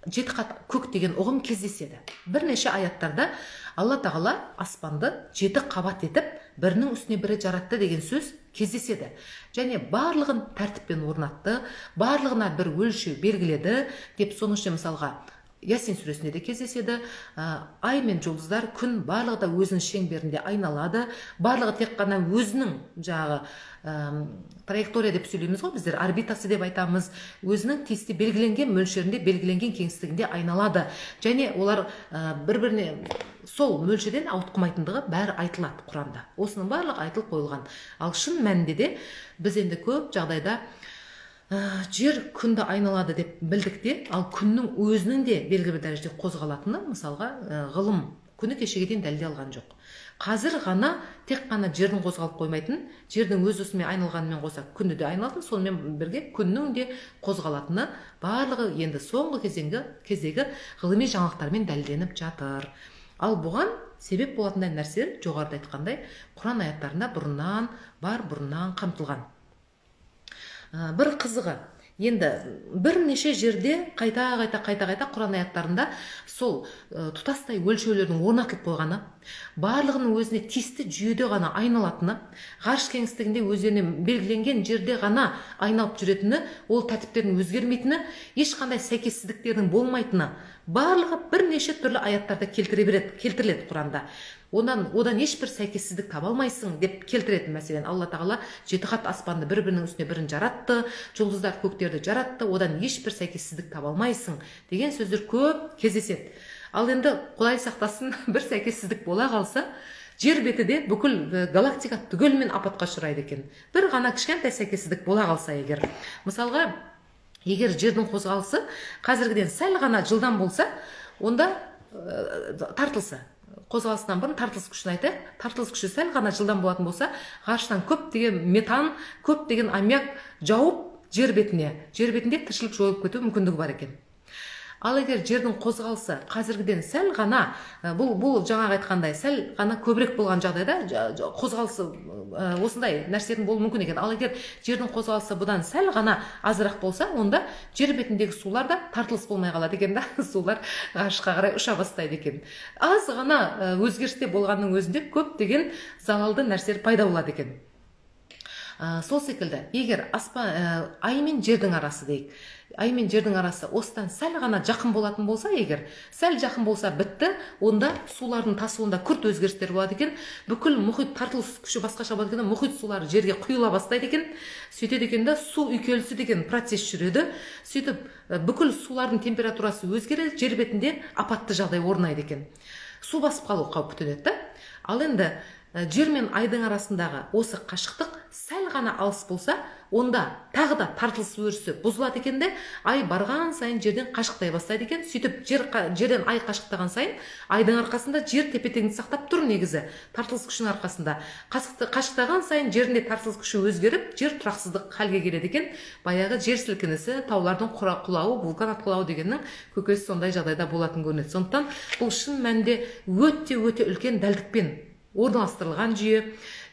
7 қат көк деген ұғым кездеседі. Бірнеше аяттарда Алла тағала аспанды 7 қабат етіп, бірінің үстіне бірі жаратты деген сөз кездеседі. Және барлығын тәртіппен орнатты, барлығына бір өлшеу белгіледі деп соның ішінде мысалға Ясин сүресінде де кездеседі. Ай мен жұлдыздар, күн барлығы да өзінің шеңберінде айналады. Барлығы тек қана өзінің жаңағы траектория деп сөйлейміз ғой біздер, орбитасы деп айтамыз, өзінің тиісті белгіленген мөлшерінде, белгіленген кеңістігінде айналады. Және олар бір-біріне сол мөлшерден ауытқымайтындығы бәрі айтылады Құранда. Осының барлығы айтылып қойылған. Ал шын мәнінде де біз енді көп жағдайда жер күнді айналады деп білдік те, ал күннің өзінің де белгілі бір дәрежеде қозғалатыны мысалға ғылым күні кешеге дейін дәлелдей алған жоқ. Қазір ғана тек қана жердің қозғалып қоймайтын, жердің өз осымен айналғанымен қоса күнді де айналатын, сонымен бірге күннің де қозғалатыны барлығы енді соңғы кездегі ғылыми жаңалықтармен дәлелденіп жатыр. Ал бұған себеп болатындай нәрселер жоғарыда айтқандай Құран аяттарында бұрыннан қамтылған. Бір қызығы, енді бірнеше жерде қайта Құран аяттарында сол тұтастай өлшеулердің орнатылып қойғаны, барлығының өзіне тиісті жүйеде ғана айналатыны, ғарыш кеңістігінде өздеріне белгіленген жерде ғана айналып жүретіні, ол тәртіптердің өзгермейтіні, ешқандай сәйкессіздіктердің болмайтыны, барлығы бірнеше түрлі аяттарда келтіріледі Құранда. Одан ешбір сәйкессіздік таба алмайсың деп келтіреді. Мәселен, Алла тағала 7 қат аспанды бір-бірінің үстіне бірін жаратты, жұлдыздар көктерді жаратты, одан ешбір сәйкессіздік таба алмайсың деген сөздер көп кездеседі. Ал енді Құдай сақтасын, бір сәйкессіздік бола қалса, жер бетіде бүкіл галактика түгелімен апатқа ұшырайды екен. Bir ғана кішкентай сәйкессіздік бола қалса егер. Мысалға, егер жердің қозғалысы қазіргіден сәл ғана жылдам болса, онда тартылса, қозғалысынан бұрын тартылыс күшін айтайық. Тартылыс күші сәл ғана жылдам болатын болса, ғарыштан көптеген метан, көптеген аммиак жауып жер бетінде тіршілік жойылып кету мүмкіндігі бар екен. Ал егер жердің қозғалысы қазіргіден сәл ғана, бұл жаңағы айтқандай сәл ғана көбірек болған жағдайда қозғалысы осындай нәрселердің болуы мүмкін екен. Ал егер жердің қозғалысы бұдан сәл ғана азырақ болса, онда жер бетіндегі сулар да тартылыс болмай қалады екен, сулар ғарышқа қарай ұша бастайды екен. Аз ғана өзгерісте болғанның өзінде көптеген залалды нәрселер пайда болады екен. Сол секілді, егер ай мен жердің арасы дейік, ай мен жердің арасы осыдан сәл ғана жақын болатын болса, егер сәл жақын болса бітті, онда сулардың тасуында күрт өзгерістер болады екен. Бүкіл мұхит тартылыс күші басқаша болады екен, мұхит сулары жерге құйыла бастайды екен. Сөйтеді екен де су үйкелісі деген процесс жүреді. Сөйтіп бүкіл сулардың температурасы өзгереді, жер бетінде апатты жағдай орнайды екен. Су басып қалу қаупі төнеді. Ал енді жер мен айдың арасындағы осы қашықтық сәл ғана алыс болса, онда тағы да тартылыс өрісі бұзылады екен де, ай барған сайын жерден қашықтай бастайды екен. Сөйтіп жерден ай қашықтаған сайын, айдың арқасында жер тепе-теңдікті сақтап тұр негізі. Тартылыс күшінің арқасында қашықтаған сайын жерінде тартылыс күші өзгеріп, жер тұрақсыздық халге келеді екен. Баяғы жер сілкінісі, таулардың құлауы, вулкан атқылауы дегеннің көкесі сондай жағдайда болатын көрінеді. Сондықтан бұл шын мәнінде өте үлкен дәлдікпен орналастырылған жүйе.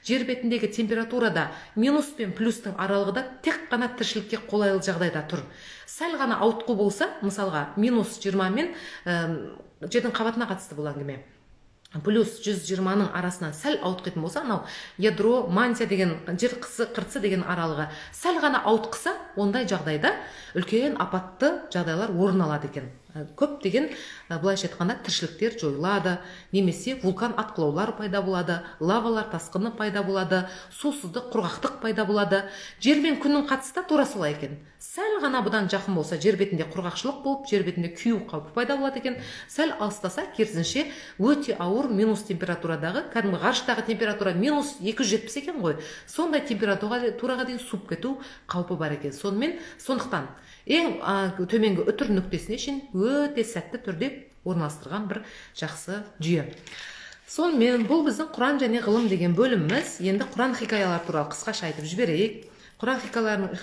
Жер бетіндегі температурада минус пен плюстың аралығында тек қана тіршілікке қолайлы жағдайда тұр. Сәл ғана ауытқу болса, мысалға минус 20 мен жердің қабатына қатысты бұл әңгіме, плюс 120-ның арасынан сәл ауытқитын болса, анау ядро, мантия деген жер қыртысы деген аралығы сәл ғана ауытқыса, ондай жағдайда үлкен апатты жағдайлар орын алады екен. Көптеген былайша айтқанда тіршіліктер жойылады, немесе вулкан атқылаулар пайда болады, лавалар тасқыны пайда болады, сусыздық, құрғақтық пайда болады. Жер мен күннің қатысы тура солай екен. Сәл ғана бұдан жақын болса, жер бетінде құрғақшылық болып, жер бетінде күйу қаупі пайда болады екен. Сәл алыстаса, керісінше өте ауыр минус температурадағы, кәдімгі ғарыштағы температура минус 270 екен ғой. Сондай температураға дейін суып кету қаупі бар екен. Сондықтан ең төменгі үтір нүктесіне шейін өте сәтті түрде орналастырған бір жақсы жүйе. Сонымен бұл біздің Құран және ғылым деген бөліміміз. Енді Құран хикаялар туралы қысқаша айтып жіберейік. Құран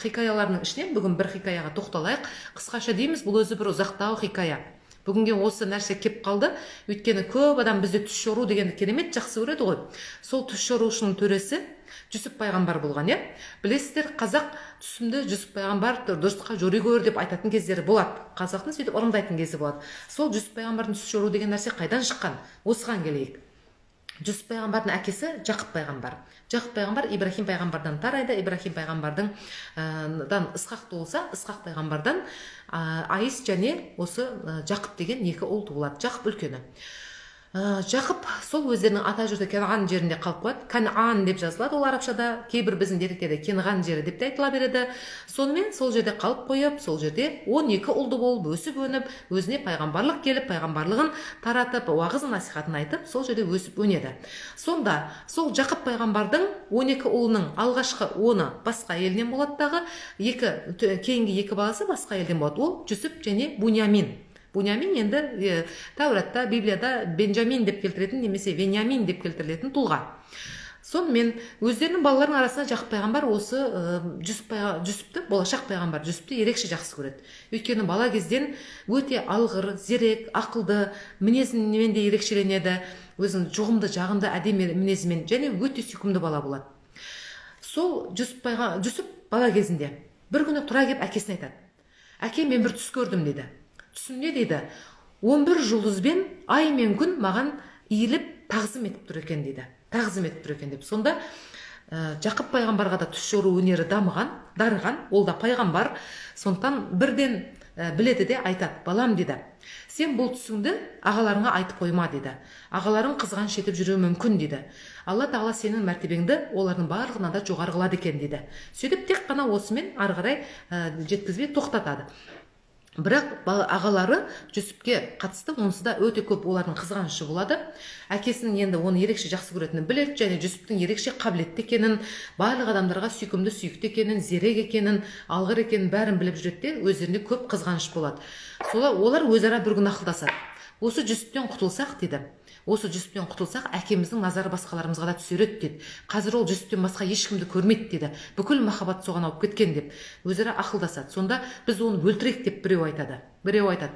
хикаяларының ішінен бүгін бір хикаяға тоқталайық. Қысқаша дейміз, бұл өзі бір ұзақтау хикая. Бүгінге осы нәрсе кеп қалды, өйткені көп адам бізде түс жору дегенді керемет жақсы көреді ғой. Сол түс жорушының төресі Жүсіп пайғамбар болған, иә? Білесіздер, қазақ түсімді Жүсіп пайғамбар дұрысқа жори көр деп айтатын кездері болады. Қазақтың сөйтіп ырымдайтын кезі болады. Сол Жүсіп пайғамбардың түс жору деген нәрсе қайдан шыққан? Осыған келейік. Жүсіп пайғамбардың әкесі Жақып пайғамбар. Жақып пайғамбар Ибрахим пайғамбардан тарайды. Ибрахим пайғамбардың Ысқақ туылса, Ысқақ пайғамбардан Айс және осы Жақып деген екі ұл туылады. Жақып үлкені. Жақып сол өздерінің ата жұрты Кенған жерінде қалып қояды. Канан деп жазылады ол арабшада, кейбір біздің деректерде Кенған жері деп те айтыла береді. Сонымен сол жерде қалып қойып, сол жерде 12 ұлды болып өсіп өніп, өзіне пайғамбарлық келіп, пайғамбарлығын таратып, уағыз насихатын айтып, сол жерде өсіп өнеді. Сонда сол Жақып пайғамбардың 12 ұлының алғашқы 10-ы басқа елден болады дағы, кейінгі 2 баласы басқа елден болады. Ол Жүсіп және Буньямин. Бунямин енді Тәуратта, Библияда Бенджамин деп келтіретін немесе Вениамин деп келтірілетін тұлға. Сонымен өздерінің балаларының арасында жақып пайғамбар осы Жүсіпті, болашақ пайғамбар Жүсіпті ерекше жақсы көреді. Өйткені бала кезден өте алғыр, зерек, ақылды, мінезімен де ерекшеленеді, өзінің жұғымды, жағымды, әдемі мінезімен және өте сүйкімді бала болады. Сол Жүсіп бала кезінде бір күні тұра келіп әкесіне айтады: әке, мен бір түс көрдім дейді. Түсімде дейді 11 жұлдызбен ай мен күн маған иіліп тағзым етіп тұр екен дейді. Тағзым етіп тұр екен деп. Сонда Жақып пайғамбарға да түс көру өнері дарыған, ол да пайғамбар. Сондықтан бірден біледі де айтады: балам дейді, сен бұл түсіңді ағаларыңа айтып қойма дейді. Ағаларың қызған шетіп жүруі мүмкін дейді. Алла тағала сенің мәртебеңді олардың барлығына да жоғары қылады екен дейді. Сөйтіп тек қана осымен ары қарай жеткізбей тоқтатады. Бірақ ағалары Жүсіпке қатысты онсыз да өте көп олардың қызғанышы болады. Әкесінің енді оны ерекше жақсы көретінін біледі және Жүсіптің ерекше қабілетті екенін, барлық адамдарға сүйкімді, сүйікті екенін, зерек екенін, алғыр екенін бәрін біліп жүреді де өздерінде көп қызғаныш болады. Олар өзара бір күн ақылдасады: осы Жүсіптен құтылсақ дейді, осы Жүсіптен құтылсақ, әкеміздің назары басқаларымызға да түсер еді дейді. Қазір ол Жүсіптен басқа ешкімді көрмейді дейді. Бүкіл махаббат соған ауып кеткен деп өзара ақылдасады. Сонда біз оны өлтірейік деп біреу айтады.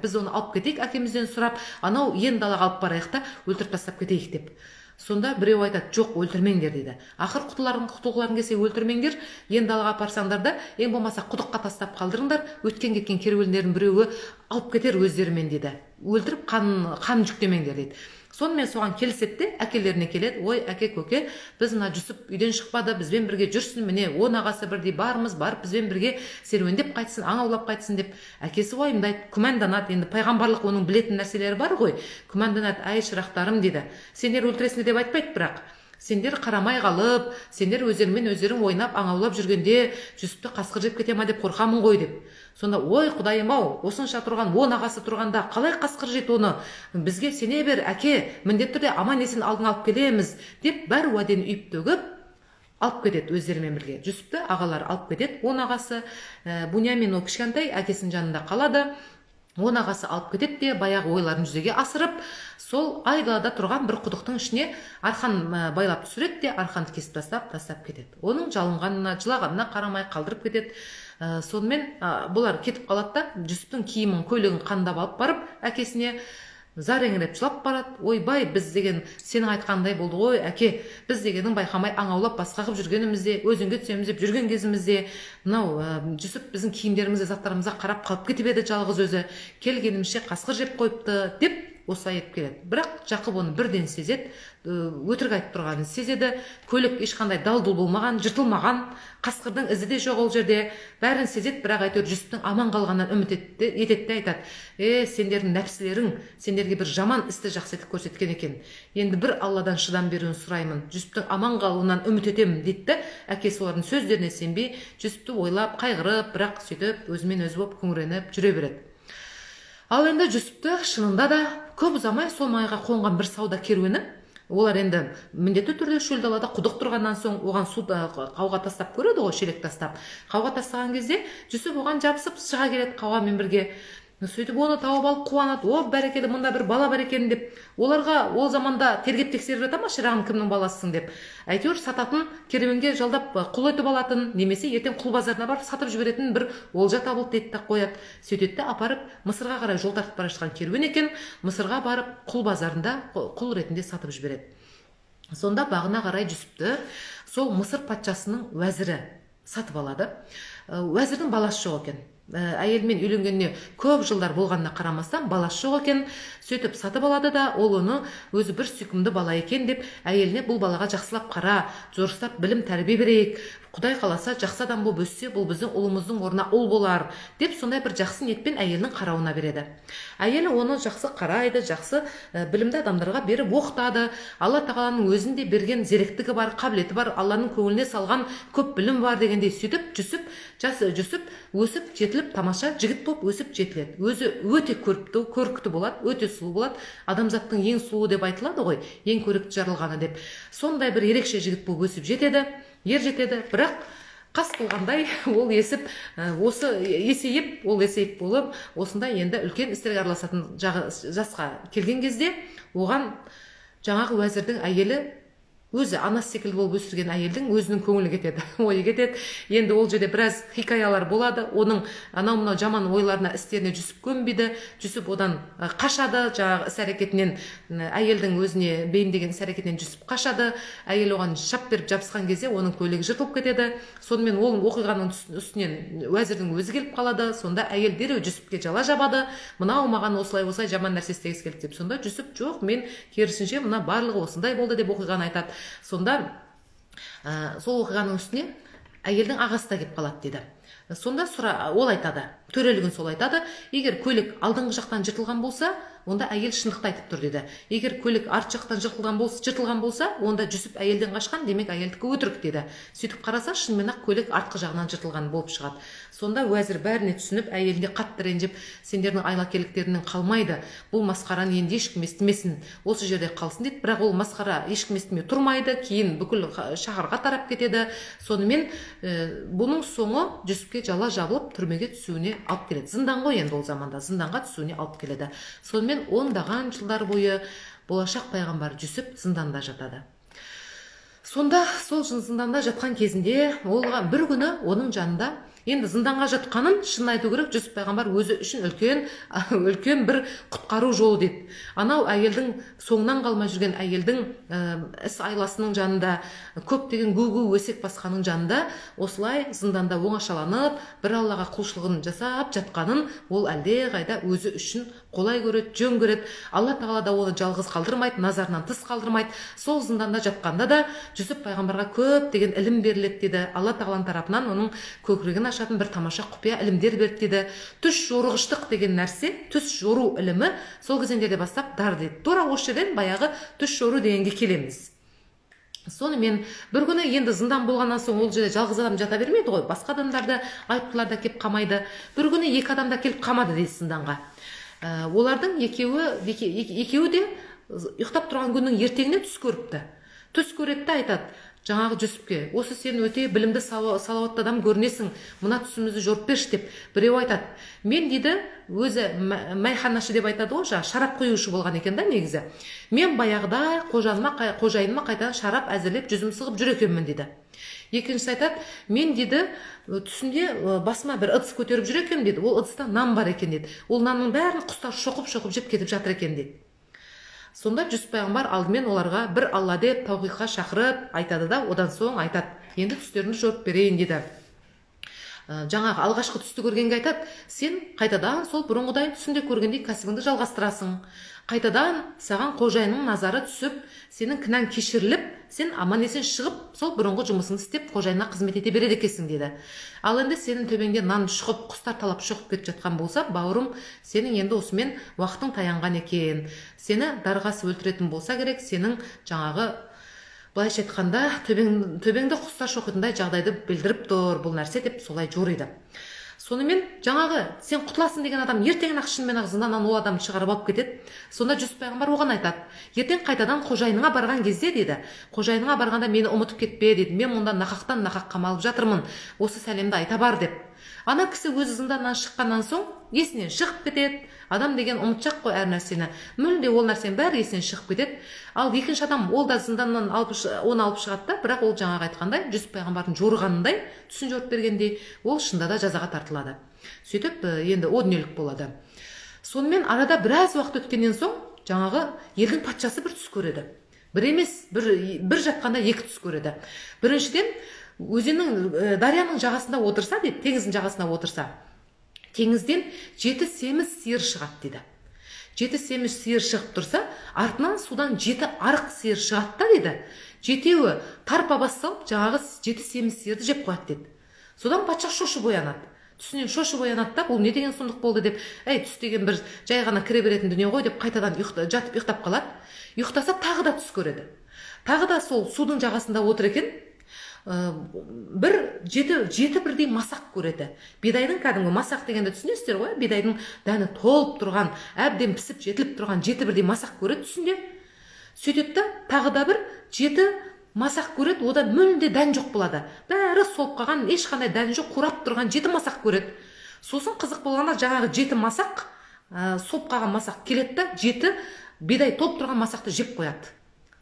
Біз оны алып кетейік әкемізден сұрап, анау ен далаға алып барайық та өлтіріп тастап кетейік деп. Сонда біреу айтады: жоқ, өлтірмеңдер дейді. Ақыр құтылғыларың келсе өлтірмеңдер, ен далаға апарсаңдар да ең болмаса құдыққа тастап қалдырыңдар, өткен кеткен керуендердің біреуі алып кетер өздерімен дейді. Өлтіріп қан жүктемеңдер дейді. Сонымен соған келіседі де әкелеріне келеді: ой, әке, көке, біз мына Жүсіп үйден шықпады, бізбен бірге жүрсін, міне 10 ағасы бірдей барып бізбен бірге серуендеп қайтсын, аң аулап қайтсын деп. Әкесі уайымдайды, күмәнданады. Енді пайғамбарлық оның білетін нәрселері бар ғой. Күмәнданады: ай шырақтарым дейді, сендер өлтіресіңдер деп айтпайды, бірақ сендер қарамай қалып, сендер өздерің ойнап, аң аулап жүргенде Жүсіпті қасқыр жеп кете ма деп қорқамын ғой деп. Сонда: ой құдайым-ау, осынша тұрған 10 ағасы тұрғанда қалай қасқыр жейді оны? Бізге сене бер, әке, міндетті түрде аман есен алдын алып келеміз деп бар уәдені үйіп төгіп алып кетеді өздерімен бірге. Жүсіпті ағалары алып кетеді. 10 ағасы, Бунямин ол кішкентай әкесінің жанында қалады. 10 ағасы алып кетеді де баяғы ойларын жүзеге асырып, сол айдалада тұрған бір құдықтың ішіне арқан байлап түсіреді де арқанды кесіп тастап кетеді. Оның жалынғанына, жылағанына қарамай қалдырып кетеді. Сонымен бұлар кетіп қалады да Жүсіптің киімін, көйлегін қандап алып барып әкесіне зар еңіреп жылап барады: ойбай, біз деген сенің айтқандай болды ғой әке, біз дегенің байқамай аң аулап басқа қылып жүргенімізде, өзенге түсеміз деп жүрген кезімізде мынау Жүсіп біздің киімдерімізді, заттарымызға қарап қалып кетіп еді жалғыз өзі, келгенімізше қасқыр жеп қойыпты деп осылай етіп келеді. Бірақ Жақып оны бірден сезеді, өтірік айтып тұрғанын сезеді. Көйлек ешқандай дал-дұл болмаған, жыртылмаған, қасқырдың ізі де жоқ ол жерде. Бәрін сезеді, бірақ әйтеуір Жүсіптің аман қалғанынан үміт етеді де айтады: сендердің нәпсілерің сендерге бір жаман істі жақсы етіп көрсеткен екен. Енді бір Алладан шыдам беруін сұраймын. Жүсіптің аман қалуынан үміт етемін дейді. Әкесі олардың сөздеріне сенбей, Жүсіпті ойлап, қайғырып, бірақ сөйтіп өзімен өзі болып күңіреніп жүре береді. Ал енді Жүсіпті шынында да көп ұзамай сол маңайға қонған бір сауда керуені, олар енді міндетті түрде шөл далада құдық тұрғаннан соң оған су қауға тастап көреді ғой, шелек тастап. Қауға тастаған кезде Жүсіп оған жабысып шыға келеді қауғамен бірге. Сөйтіп оны тауып алып қуанады: о, бәрекелді, мұнда бір бала бар екен деп. Оларға ол заманда тергеп тексеріп жатыр ма, шырағым, кімнің баласысың деп. Әйтеуір сататын, керуенге жалдап құл етіп алатын, немесе ертең құл базарына барып сатып жіберетін бір олжа табылды дейді да қояды. Сөйтеді де апарып Мысырға қарай жол тартып бара жатқан керуен екен, Мысырға барып құл базарында құл ретінде сатып жібереді. Сонда бағына қарай Жүсіпті сол Мысыр патшасының уәзірі сатып алады. Уәзірдің баласы жоқ екен. Әйелмен үйленгеніне көп жылдар болғанына қарамастан баласы жоқ екен. Сөйтіп сатып алады да, ол оны өзі бір сүйкімді бала екен деп әйеліне: бұл балаға жақсылап қара, зорыстап білім тәрбие берейік, Құдай қаласа жақсы адам болып өссе, бұл біздің ұлымыздың орнына ұл болар деп сондай бір жақсы ниетпен әйелінің қарауына береді. Әйелі оны жақсы қарайды, жақсы білімді адамдарға беріп оқытады. Алла тағаланың өзінде берген зеректігі бар, қабілеті бар, Алланың көңіліне салған көп білім бар дегендей сөйтіп Жүсіп өсіп жетіліп тамаша жігіт болып өсіп жетіледі. Өзі өте көрікті болады, өте сұлу болады. Адамзаттың ең сұлуы деп айтылады ғой, ең көрікті жарылғаны деп. Сондай бір ерекше жігіт болып өсіп жетеді, ер жетеді. Бірақ қас қылғандай ол есіп, осы есейіп, ол есейіп болып, осында енді үлкен істерге араласатын жасқа келген кезде, оған жаңағы уәзірдің әйелі өзі анасы секілді болып өсірген әйелдің өзінің көңілі кетеді, ойы кетеді. Енді ол жерде біраз хикаялар болады. Оның анау мынау жаман ойларына, істеріне Жүсіп көнбейді. Жүсіп одан қашады, жаңағы іс әрекетінен, әйелдің өзіне бейімдеген іс әрекетінен Жүсіп қашады. Әйел оған шап беріп жабысқан кезде оның көйлегі жыртылып кетеді. Сонымен ол оқиғаның үстінен уәзірдің өзі келіп қалады. Сонда әйел дереу Жүсіпке жала жабады. Мынау маған осылай жаман нәрсе істегісі келді деп. Сонда Жүсіп жоқ, мен керісінше мына барлығы осындай болды деп оқиғаны айтады. Сонда сол оқиғаның үстіне әйелдің ағасы да келіп қалады дейді. Сонда ол айтады, төрелігін сол айтады, егер көйлек алдыңғы жақтан жыртылған болса, онда әйел шындықты айтып тұр дейді. Егер көйлек арт жақтан жыртылған болса, онда Жүсіп әйелден қашқан, демек әйелдікі өтірік дейді. Сөйтіп қараса, шынымен ақ көйлек артқы жағынан жыртылған болып шығады. Сонда уәзір бәріне түсініп, әйеліне қатты ренжіп, сендердің айлакерліктеріңнен қалмайды, бұл масқараны енді ешкім естімесін, осы жерде қалсын дейді. Бірақ ол масқара ешкім естімей тұрмайды, кейін бүкіл шаһарға тарап кетеді. Сонымен бұның соңы Жүсіпке жала жабылып, түрмеге түсуіне алып келеді. Зындан ғой енді ол заманда, зынданға түсуіне алып келеді. Сонымен ондаған жылдар бойы болашақ пайғамбар Жүсіп зынданда жатады. Сонда сол зынданда жатқан кезінде олға бір күні оның жанында, енді зынданға жатқанын шын айту керек, Жүсіп пайғамбар өзі үшін үлкен бір құтқару жолы дейді. Анау әйелдің, соңынан қалмай жүрген әйелдің іс айласының жанында, көптеген гу-гу өсек басқаның жанында осылай зынданда оңашаланып, бір Аллаға құлшылығын жасап жатқанын ол әлде қайда өзі үшін қолай көреді, жөн көреді. Алла тағала да оны жалғыз қалдырмайды, назарынан тыс қалдырмайды. Сол зынданда жатқанда да Жүсіп пайғамбарға көптеген ілім беріледі дейді. Алла тағаланың тарапынан оның көкірегін ашатын бір тамаша құпия ілімдер берді дейді. Түс жорғыштық деген нәрсе, түс жору ілімі сол кезеңдерде бастап дар дейді. Тура осы жерден баяғы түс жору дегенге келеміз. Сонымен бір күні енді зындан болғаннан соң ол жерде жалғыз адам жата бермейді ғой, басқа адамдарды айыптылар да келіп қамайды. Bir күні екі адам да келіп қамады дейді зынданға. Олардың екеуі де ұйықтап тұрған күннің ертеңіне түс көріпті. Түс көреді де айтады жаңағы Жүсіпке, осы сен өте білімді салауатты адам көрінесің, мына түсімізді жорып берші деп. Біреу айтады, мен дейді, өзі майханашы деп айтады ғой, шарап құюшы болған екен да негізі. Мен баяғыда қожайыныма қайтадан шарап әзірлеп жүзім сығып жүр екенмін дейді. Екіншісі айтады, мен дейді, түсінде басыма бір ыдыс көтеріп жүр екенмін дейді. Ол ыдыста нан бар екен дейді. Ол нанның бәрін құстар шоқып жеп кетіп жатыр екен дейді. Сонда Жүсіп пайғамбар алдымен оларға бір Алла деп тауқидқа шақырып айтады да, одан соң айтады, енді түстеріңді жорып берейін дейді. Жаңағы алғашқы түсті көргенге айтады, сен қайтадан сол бұрынғыдай түсінде көргендей кәсібіңді жалғастырасың. Қайтадан саған қожайынның назары түсіп, сенің кінәң кешіріліп, сен аман есен шығып, сол бұрынғы жұмысыңды істеп, қожайынына қызмет ете береді екенсің дейді. Ал енді сенің төбеңде нан шұқып, құстар талап шұқып кетіп жатқан болса, бауырым, сенің енді осымен уақытың таянған екен. Сені дарғасы өлтіретін болса керек, сенің жаңағы былайша айтқанда төбеңді құстар шоқитындай жағдайды білдіріп тұр бұл нәрсе деп солай жориды. Сонымен жаңағы сен құтыласың деген адам ертеңін ақ шынымен ақ зынданнан ол адамды шығарып алып кетеді. Сонда Жүсіп пайғамбар оған айтады, ертең қайтадан қожайыныңа барған кезде дейді, қожайыныңа барғанда мені ұмытып кетпе дейді, мен мұнда нақақтан нақақ қамалып жатырмын, осы сәлемді айта бар деп. Ана кісі өзі зынданнан шыққаннан соң есінен шығып кетеді. Адам деген ұмытшақ қой әр нәрсені. Мүлде ол нәрсенің бәрі есінен шығып кетеді. Ал екінші адам ол да зынданнан оны алып шығады да, бірақ ол жаңағы айтқандай Жүсіп пайғамбардың жорығанындай, түсін жорып бергендей, ол шында да жазаға тартылады. Сөйтіп енді о дүниелік болады. Сонымен арада біраз уақыт өткеннен соң жаңағы елдің патшасы бір түс көреді. Бір емес, бір жатқанда екі түс көреді. Біріншіден өзеннің дарияның жағасында отырса дейді, теңіздің жағасында отырса, теңізден 7 семіз сиыр шығады дейді. 7 семіз сиыр шығып тұрса, артынан судан 7 арық сиыр шығады да дейді. 7-еуі тарпа бас салып, жаңағы 7 семіз сиырды жеп қояды дейді. Содан патша шошып оянады. Түсінен шошып оянады да, бұл не деген сұмдық болды деп, түс деген бір жай ғана кіре беретін дүние ғой деп қайтадан жатып ұйықтап қалады. Ұйықтаса тағы да түс көреді. Тағы да сол судың жағасында отыр екен, жеті бірдей масақ көреді. Бидайдың кәдімгі масақ дегенді түсінесіздер ғой, бидайдың дәні толып тұрған, әбден пісіп жетіліп тұрған 7 бірдей масақ көреді түсінде. Сөйтеді тағы да бір 7 масақ көреді, ода мүлде дән жоқ болады. Бәрі солып қалған, ешқандай дән жоқ, қурап тұрған 7 масақ көреді. Сосын қызық болғанда жаңағы 7 масақ, солып қалған масақ келеді да 7 бидай топ тұрған масақты жеп қояды.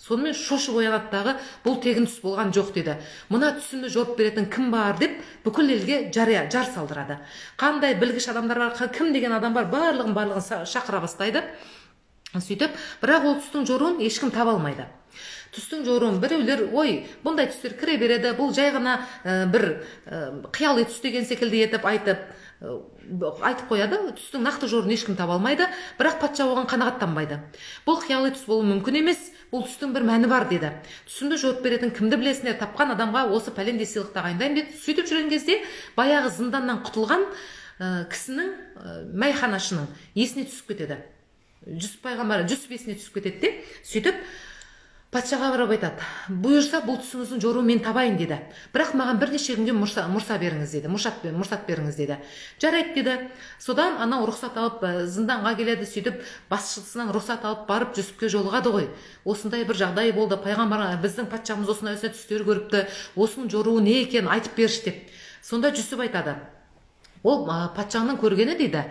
Сонымен шошып оянады дағы, бұл тегін түс болған жоқ дейді. Мына түсімді жорып беретін кім бар деп бүкіл елге жар салдырады. Қандай білгіш адамдар бар, кім деген адам бар, барлығын шақыра бастайды. Сөйтіп, бірақ ол түстің жоруын ешкім таба алмайды. Түстің жоруын біреулер, ой, бұндай түстер кіре береді, бұл жай ғана бір қиялы түс деген секілді етіп айтып қояды. Түстің нақты жоруын ешкім таба алмайды, бірақ патша оған қанағаттанбайды. Бұл қиялы түс болуы мүмкін емес, бұл түстің бір мәні бар деді. Түсімді жорып беретін кімді білесіңдер, тапқан адамға осы пәлендей сыйлық тағайындаймын деді. Сөйтіп жүрген кезде баяғы зынданнан құтылған кісінің, майханашының есіне түсіп кетеді. Жүсіп есіне түсіп кетеді де, сөйтіп патшаға барып айтады, бұйырса бұл түсіңіздің жоруын мен табайын деді. Бірақ маған бірнеше күнге мұрсат беріңіз деді, мұрсат беріңіз деді. Жарайды деді. Содан анау рұқсат алып зынданға келеді, сөйтіп басшысынан рұқсат алып барып Жүсіпке жолығады ғой. Осындай бір жағдай болды, пайғамбар біздің патшамыз осындай түстер көріпті, осының жоруы не екенін айтып берші деп. Сонда Жүсіп айтады, ол патшаның көргені дейді.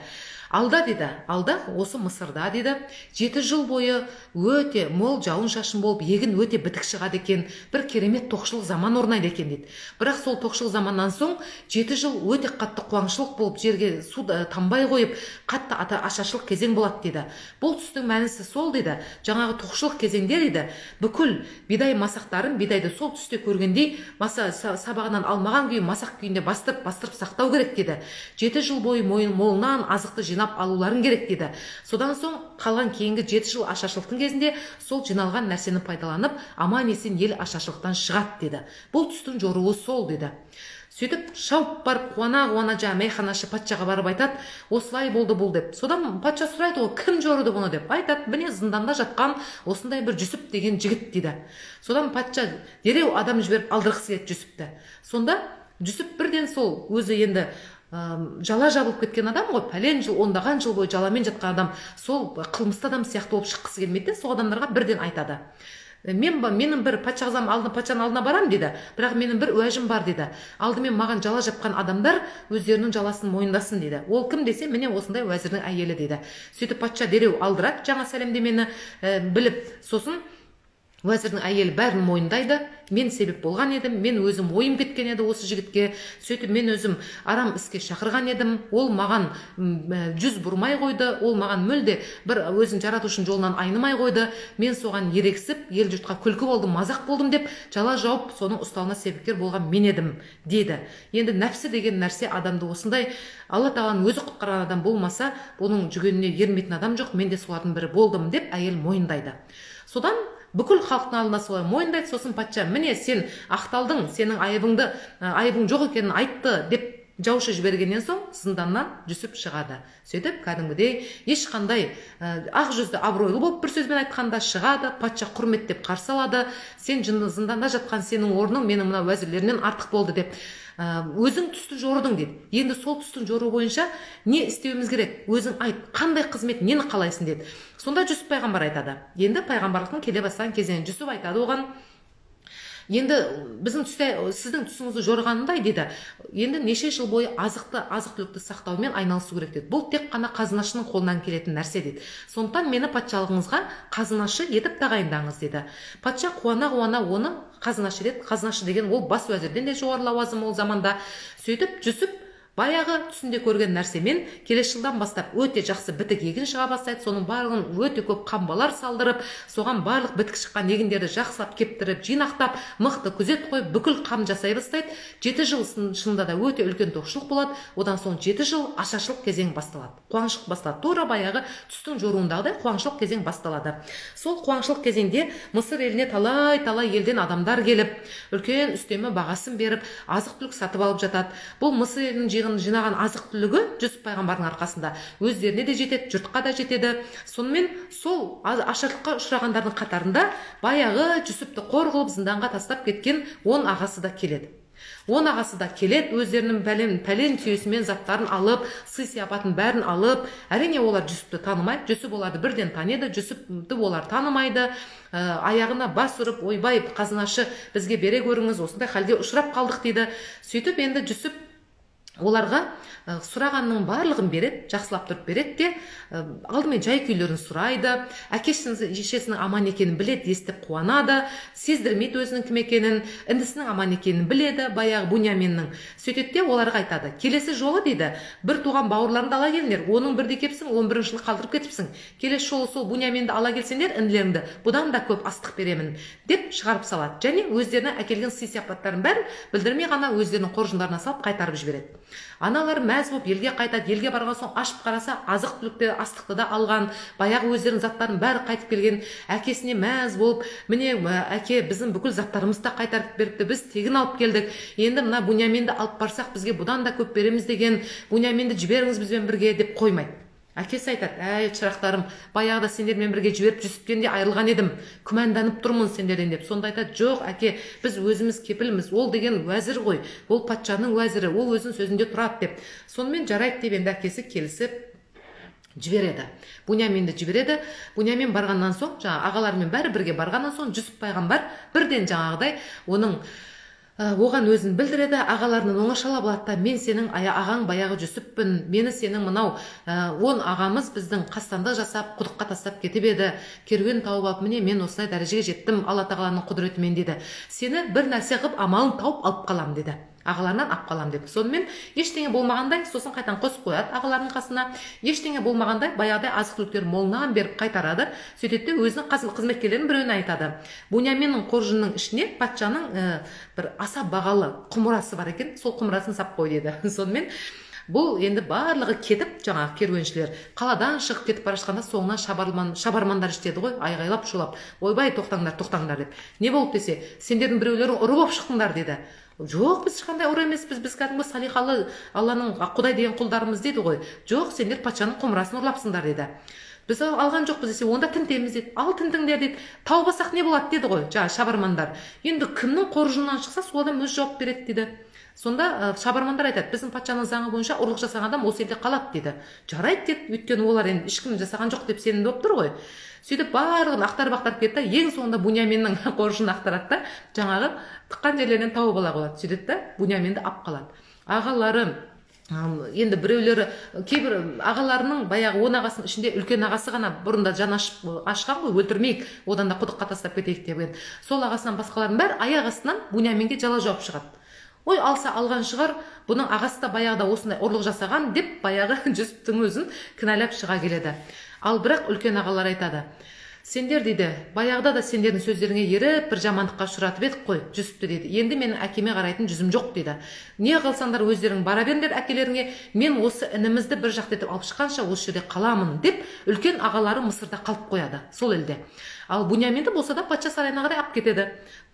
Алда дейді, алда осы Мысырда дейді, 7 жыл бойы өте мол жауын шашын болып, егін өте бітік шығады екен, бір керемет тоқшылық заман орнайды екен дейді. Бірақ сол тоқшылық заманнан соң 7 жыл өте қатты қуаңшылық болып, жерге су тамбай қойып, қатты ашаршылық кезең болады дейді. Бұл түстің мәнісі сол дейді, жаңағы тоқшылық кезеңде дейді, бүкіл бидай масақтарын, бидайды сол түсте көргендей, сабағынан алмаған күйі масақ күйінде бастырып сақтау керек дейді. 7 жыл бойы молынан азықты алуларын керек дейді. Содан соң қалған кейінгі 7 жыл ашаршылықтың кезінде сол жиналған нәрсені пайдаланып, аман есен ел ашаршылықтан шығады дейді. Бұл түстің жоруы сол дейді. Сөйтіп шауып барып қуана майханашы патшаға барып айтады, осылай болды бұл деп. Содан патша сұрайды, ол кім жорыды бұны деп. Айтады, міне зынданда жатқан осындай бір Жүсіп деген жігіт дейді. Содан патша дереу адам жіберіп алдырғысы келеді Жүсіпті. Сонда Жүсіп бірден сол өзі енді жала жабылып кеткен адам ғой, пәлен жыл, ондаған жыл бойы жаламен жатқан адам, сол қылмысты адам сияқты болып шыққысы келмейді. Сол адамдарға бірден айтады, менің бір патшаның алдына барам дейді, бірақ менің бір уәжім бар дейді. Алдымен маған жала жапқан адамдар өздерінің жаласын мойындасын дейді. Ол кім десе, міне осындай уәзірдің әйелі дейді. Сөйтіп патша дереу алдырады жаңа сәлемдемені біліп, сосын уәзірдің әйелі бәрін мойындайды. Мен себеп болған едім, мен өзім ойым кеткен еді осы жігітке. Сөйтіп мен өзім арам іске шақырған едім. Ол маған жүз бұрмай қойды. Ол маған мүлде бір өзін жаратушының жолынан айнымай қойды. Мен соған ерексіп, ел жұртқа күлкі болдым, мазақ болдым деп жала жауып, соның ұсталына себепкер болған мен едім деді. Енді нәпсі деген нәрсе адамды осындай, Алла тағаланың өзі құтқарған адам болмаса, бұның жүгеніне ермейтін адам жоқ. Мен де солардың бірі болдым деп әйел мойындайды. Содан бүкіл халықтың алдына солай мойындайды. Сосын патша, міне сен ақталдың, сенің айыбың жоқ екенін айтты деп жаушы жібергеннен соң зынданнан Жүсіп шығады. Сөйтіп кәдімгідей ешқандай ақ жүзді абыройлы болып бір сөзбен айтқанда шығады. Патша құрметтеп қарсы алады. Сен зынданда жатқан сенің орның менің мына уәзірлерімнен артық болды деп өзің түсті жорыдың деді. Енді сол түстің жору бойынша не істеуіміз керек? Өзің айт, қандай қызмет, нені қалайсың деді. Сонда Жүсіп пайғамбар айтады. Енді пайғамбарлықтың келе бастаған кезінен Жүсіп айтады оған, енді сіздің түсіңізді жорғанындай дейді, енді неше жыл бойы азық-түлікті сақтаумен айналысу керек деді. Бұл тек қана қазынашының қолынан келетін нәрсе деді. Сондықтан мені патшалығыңызға қазынашы етіп тағайындаңыз деді. Патша қуана оны қазынашы деді. Қазынашы деген ол бас уәзірден де жоғары лауазым ол заманда. Сөйтіп Жүсіп баяғы түсінде көрген нәрсемен келесі жылдан бастап өте жақсы бітік егін шыға бастайды. Соның барлығын өте көп қамбалар салдырып, соған барлық бітік шыққан егіндерді жақсылап кептіріп, жинақтап, мықты күзет қойып, бүкіл қам жасай бастайды. 7 жыл шынында да өте үлкен тоқшылық болады. Одан соң 7 жыл ашаршылық кезең басталады. Қуаңшылық басталады. Тура баяғы түстің жоруындағыдай қуаңшылық кезең басталады. Сол қуаңшылық кезеңде Мысыр еліне талай елден адамдар келіп, үлкен үстеме бағасын беріп, азық-түлік сатып алып жатады. Бұл Мысыр елінің жинаған азық-түлігі Жүсіп пайғамбардың арқасында өздеріне де жетеді, жұртқа да жетеді. Сонымен сол ашаршылыққа ұшырағандардың қатарында баяғы Жүсіпті қор қылып зынданға тастап кеткен 10 ағасы да келеді. ағасы да келеді, өздерінің пәлен түйесімен заттарын алып, сый сияпатын бәрін алып. Әрине олар Жүсіпті танымайды, Жүсіп оларды бірден таниды, Жүсіпті олар танымайды. Аяғына бас ұрып, ойбай қазынашы бізге бере көріңіз, осындай халге ұшырап қалдық дейді. Сөйтіп енді Жүсіп оларға сұрағанның барлығын береді, жақсылап тұрып береді де, алдымен жай күйлерін сұрайды, әкесінің шешесінің аман екенін біледі, естіп қуанады, сездірмейді өзінің кім екенін, інісінің аман екенін біледі, баяғы Буняменнің. Сөйтеді де оларға айтады, келесі жолы дейді, бір туған бауырларыңды ала келіңдер, оның бірде кепсің, 11 жылы қалдырып кетіпсің. Келесі жолы сол Буняменді ала келсеңдер, інілеріңді бұдан да көп астық беремін деп шығарып салады. Және өздеріне әкелген сый сияпаттарын бәрін білдірмей ғана өздерінің қоржындарына салып қайтарып жібереді. Аналар мәз болып елге қайтады. Елге барған соң ашып қараса, азық-түлікті, астықты да алған, баяғы өздерінің заттарын бәрі қайтып келген. Әкесіне мәз болып, міне әке біздің бүкіл заттарымызды да қайтарып беріпті, біз тегін алып келдік. Енді мына Буняменді алып барсақ, бізге бұдан да көп береміз деген, Буняменді жіберіңіз бізбен бірге деп қоймайды. Әкесі айтады, әй шырақтарым, баяғыда сендермен бірге жіберіп Жүсіптен де айырылған едім, күмәнданып тұрмын сендерден деп. Сонда айтады, жоқ әке, біз өзіміз кепілміз, ол деген уәзір ғой, ол патшаның уәзірі, ол өзінің сөзінде тұрады деп. Сонымен жарайды деп енді әкесі келісіп жібереді. Буняменді жібереді. Бунямен барғаннан соң, ағаларымен бәрі бірге барғаннан соң Жүсіп пайғамбар бірден жаңағыдай оның оған өзін білдіреді, ағаларынан оңашалап алады. Мен сенің ағаң баяғы Жүсіппін, мені сенің мынау 10 ағамыз біздің қастандық жасап, құдыққа тастап кетіп еді, керуен тауып алып, міне мен осындай дәрежеге жеттім Алла тағаланың құдіретімен дейді. Сені бір нәрсе қылып амалын тауып алып қалам деді. Ағаларынан ап қалам деп. Сонымен ештеңе болмағандай, сосын қайтан қосып қояды ағаларының қасына. Ештеңе болмағандай, баяғыдай азық-түліктер молынан беріп қайтарады. Сөйтеді өзінің қызметкерлерінің біреуіне айтады. Буняменнің қоржынының ішіне патшаның бір аса бағалы құмырасы бар екен, сол құмырасын сап қой деді. Сонымен бұл енді барлығы кетіп, жаңағы керуеншілер қаладан шығып кетіп бара жатқанда соңынан шабармандар жетеді ғой, айғайлап шулап, ойбай тоқтаңдар, тоқтаңдар деп. Не болып десе, сендердің біреулерің ұры болып шықтыңдар деді. Жоқ, біз ешқандай ұры емеспіз, біз кәдімгі салиқалы Алланың Құдай деген құлдарымыз дейді ғой. Жоқ, сендер патшаның құмырасын ұрлапсыңдар деді. Біз алған жоқпыз десе, онда тінтеміз деді. Ал тінтіңдер деді. Тауып алсақ не болады деді ғой, шабармандар. Енді кімнің қоржынынан шықса, сол адам өз жауап береді дейді. Сонда шабармандар айтады, біздің патшаның заңы бойынша ұрлық жасаған адам осы елде қалады дейді. Жарайды деді, өйткені олар енді ешкім жасаған жоқ деп сенімді болып тұр ғой. Сөйтіп барлығын ақтарып кетті, ең соңында Буняменнің қоржынын ақтарады да, жаңағы тыққан жерлерінен тауып ала қалады. Сөйтеді да Буняменді ап қалады. Ағалары енді біреулері, кейбір ағаларының баяғы 10 ағасының ішінде үлкен ағасы ғана бұрында жан ашқан ғой, өлтірмейік, одан да құдыққа тастап кетейік деген. Сол ағасынан басқалардың бәрі аяқ астынан Буняменге жала жауап шығады. Ой, алса алған шығар, бұның ағасы да баяғыда осындай ұрлық жасаған деп баяғы Жүсіптің өзін кінәлап шыға келеді. Ал бірақ үлкен ағалар айтады, сендер дейді, баяғыда да сендердің сөздеріңе еріп бір жамандыққа ұшыратып едік қой Жүсіпті дейді. Енді менің әкеме қарайтын жүзім жоқ дейді. Не қылсаңдар өздерің бара беріңдер әкелеріңе, мен осы інімізді бір жақта етіп алып шыққанша осы жерде қаламын деп үлкен ағалары Мысырда қалып қояды, сол елде. Ал Буняменді болса да патша сарайына қарай алып кетеді.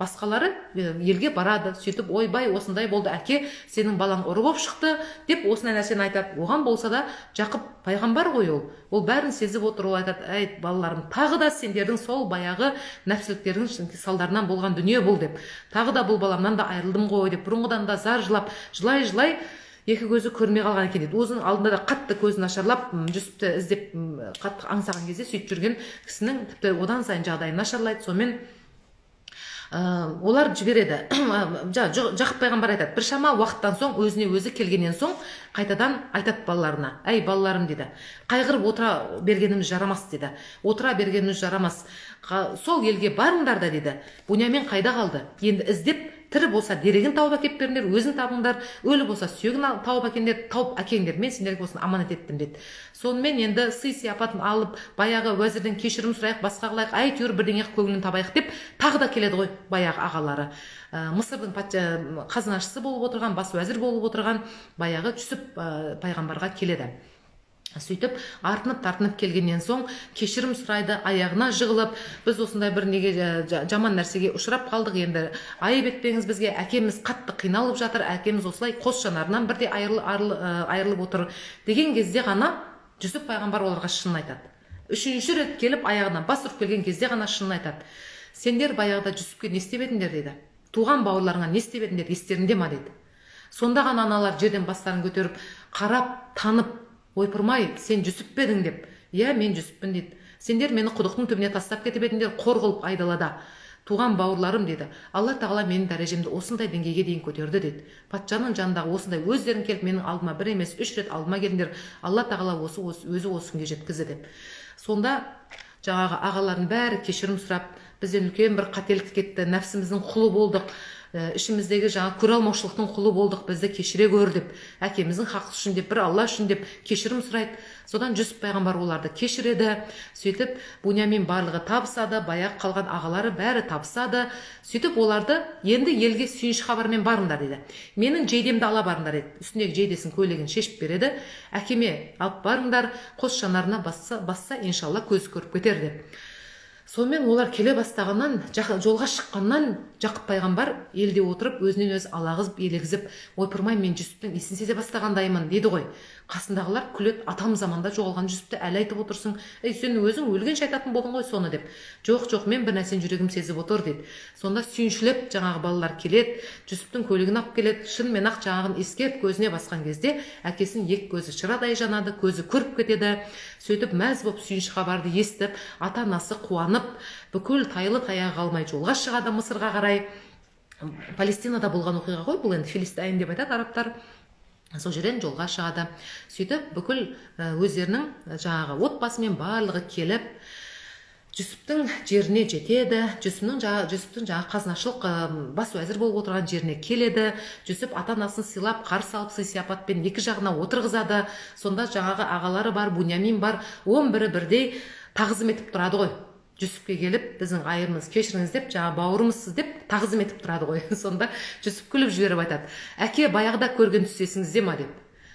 Басқалары елге барады. Сөйтіп, ойбай, осындай болды, әке, сенің балаң ұры болып шықты деп осындай нәрсені айтады. Оған болса да Жақып пайғамбар ғой ол. Ол бәрін сезіп отыр, ол айтады, әй балаларым, тағы да сендердің сол баяғы нәпсіліктердің салдарынан болған дүние бұл деп. Тағы да бұл баламнан да айырылдым ғой деп, бұрынғыдан да зар жылап, жылай екі көзі көрмей қалған екен дейді. Өзінің алдында да қатты көзін нашарлап, Жүсіпті іздеп қатты аңсаған кезде сөйтіп жүрген кісінің тіпті одан сайын жағдайы нашарлайды. Сонымен олар жібереді. Жақып пайғамбар айтады, біршама уақыттан соң, өзіне өзі келгеннен соң қайтадан айтады балаларына, әй балаларым дейді, қайғырып отыра бергеніміз жарамас дейді. Отыра бергеніміз жарамас. Сол елге барыңдар да дейді. Бунямен қайда қалды? Енді іздеп, тірі болса дерегін тауып әкеп беріңдер, өзін табыңдар, өлі болса сүйегін тауып әкеңдер, мен сендерге осыны аманат еттім деді. Сонымен енді сый сияпатын алып, баяғы уәзірден кешірім сұрайық, басқа қылайық, әйтеуір бірдеңе көңілін табайық деп тағы да келеді ғой баяғы ағалары. Мысырдың қазынашысы болып отырған, бас уәзір болып отырған баяғы Жүсіп пайғамбарға келеді. Сөйтіп, артынып келгеннен соң кешірім сұрайды, аяғына жығылып, біз осындай бір неге жаман нәрсеге ұшырап қалдық, енді айып етпеңіз бізге, әкеміз қатты қиналып жатыр, әкеміз осылай қос жанарынан бірде айырылып отыр деген кезде ғана Жүсіп пайғамбар оларға шынын айтады. Үшінші рет келіп аяғына бас ұрып келген кезде ғана шынын айтады. Сендер баяғыда Жүсіпке не істеп едіңдер дейді. туған бауырларыңа не істеп едің деді, естеріңде ма деді. Сонда ғана аналар жерден бастарын көтеріп қарап танып, ойпырмай, сен Жүсіп пе едің деп. Иә, мен Жүсіппін дейді. Сендер мені құдықтың түбіне тастап кетіп едіңдер, қор қылып айдалада. Туған бауырларым деді, Алла тағала менің дәрежемді осындай деңгейге дейін көтерді деді. Патшаның жанындағы осындай өздерің келіп менің алдыма бір емес 3 рет алдыма келдіңдер, Алла тағала өзі осы күнге жеткізді деп. Сонда жаңағы ағалардың бәрі кешірім сұрап, бізден үлкен бір қателік кетті, нәпсіміздің құлы болдық, ішіміздегі жаңа көре алмаушылықтың құлы болдық, бізді кешіре көр деп, әкеміздің хақы үшін деп, бір Алла үшін деп кешірім сұрайды. Содан Жүсіп пайғамбар оларды кешіреді. Сөйтіп Бунямин барлығы табысады, баяғы қалған ағалары бәрі табысады. Сөйтіп оларды енді елге сүйінші хабармен барыңдар дейді. Менің жейдемді ала барыңдар деді. Үстіндегі жейдесін көйлегін шешіп береді. Әкеме алып барыңдар, қос жанарына басса, иншалла көзі көріп кетер деп. Сонымен олар келе бастағаннан, жолға шыққаннан Жақып пайғамбар елде отырып, өзінен өзі алағызып, елегізіп, ойпырмай, мен Жүсіптің исін сезе бастағандаймын дейді ғой. Қасындағылар күлет, атам заманда жоғалған Жүсіпті әлі айтып отырсың, сен өзің өлгенше айтатын болдың ғой соны деп. Жоқ, мен бір нәрсені жүрегім сезіп отыр дейді. Сонда сүйіншілеп жаңағы балалар келеді, Жүсіптің көйлегін алып келеді, шынымен ақ жаңағын иіскеп көзіне басқан кезде әкесінің екі көзі шырадай жанады, көзі көріп кетеді. Сөйтіп мәз боп сүйінші хабарды естіп, ата-анасы қуанып, бүкіл тайлы таяғы қалмай жолға шығады Мысырға қарай. Палестинада болған оқиға ғой бұл, енді Филистайн деп айтады арабтар. Сол жерден жолға шығады. Сөйтіп бүкіл өздерінің жаңағы отбасымен барлығы келіп Жүсіптің жеріне жетеді. Жүсіптің жаңағы қазынашылық бас уәзір болып отырған жеріне келеді. Жүсіп ата-анасын сыйлап, қарсы алып, сый-сияпатпен екі жағына отырғызады. Сонда жаңағы ағалары бар, Бунямин бар, 11-і бірдей тағзым етіп тұрады ғой. Жүсіпке келіп, біздің айырымыз кешіріңіз деп, жаңа бауырымызсыз деп тағзым етіп тұрады ғой. Сонда Жүсіп күліп жіберіп айтады, әке, баяғыда көрген түс есіңізде ма деп.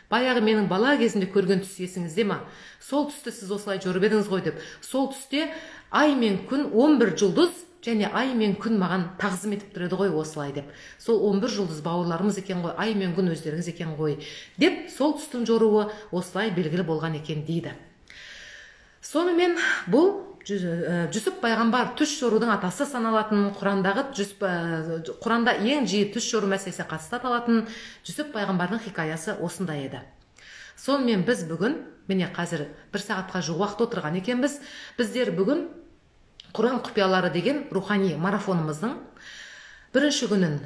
Баяғы менің бала кезімде көрген түс есіңізде ма? Сол түсті сіз осылай жүріп едіңіз ғой деп. Сол түсте ай мен күн 11 жұлдыз және ай мен күн маған тағзым етіп тұрады ғой осылай деп. Сол 11 жұлдыз бауырларымыз екен ғой, ай мен күн өздеріңіз екен ғой деп, сол түстің жоруы осылай белгілі болған екен дейді. Сонымен бұл Жүсіп пайғамбар түс жорудың атасы саналатын, Құранда ең жиі түс жору мәселесіне қатысты аталатын Жүсіп пайғамбардың хикаясы осындай еді. Сонымен біз бүгін, міне қазір 1 сағатқа жуық уақыт отырған екенбіз. Біздер бүгін Құран құпиялары деген рухани марафонымыздың бірінші күнін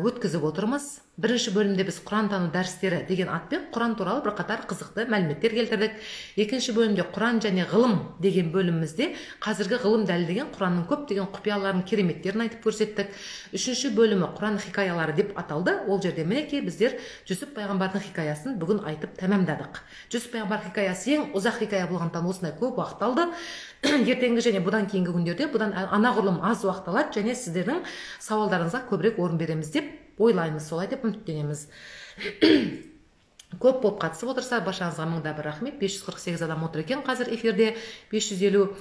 өткізіп отырмыз. Бірінші бөлімде біз Құран тану дәрістері деген атпен Құран туралы бір қатар қызықты мәліметтер келтірдік. Екінші бөлімде Құран және ғылым деген бөлімімізде қазіргі ғылым дәлелдеген Құранның көптеген құпияларын, кереметтерін айтып көрсеттік. Үшінші бөлімі Құран хикаялары деп аталды. Ол жерде мінекей біздер Жүсіп пайғамбардың хикаясын бүгін айтып тәмамдадық. Жүсіп пайғамбар хикаясы ең ұзақ хикая болғандықтан осындай көп уақыт алды. Ертеңгі және бұдан кейінгі күндерде бұдан анағұрлым аз уақыт алады және сіздердің сауалдарыңызға көбірек орын береміз деп ойлаймыз, солай деп үміттенеміз. Көп болып қатысып отырса, баршаңызға мыңда бір рахмет. 548 адам отыр екен қазір эфирде, 550.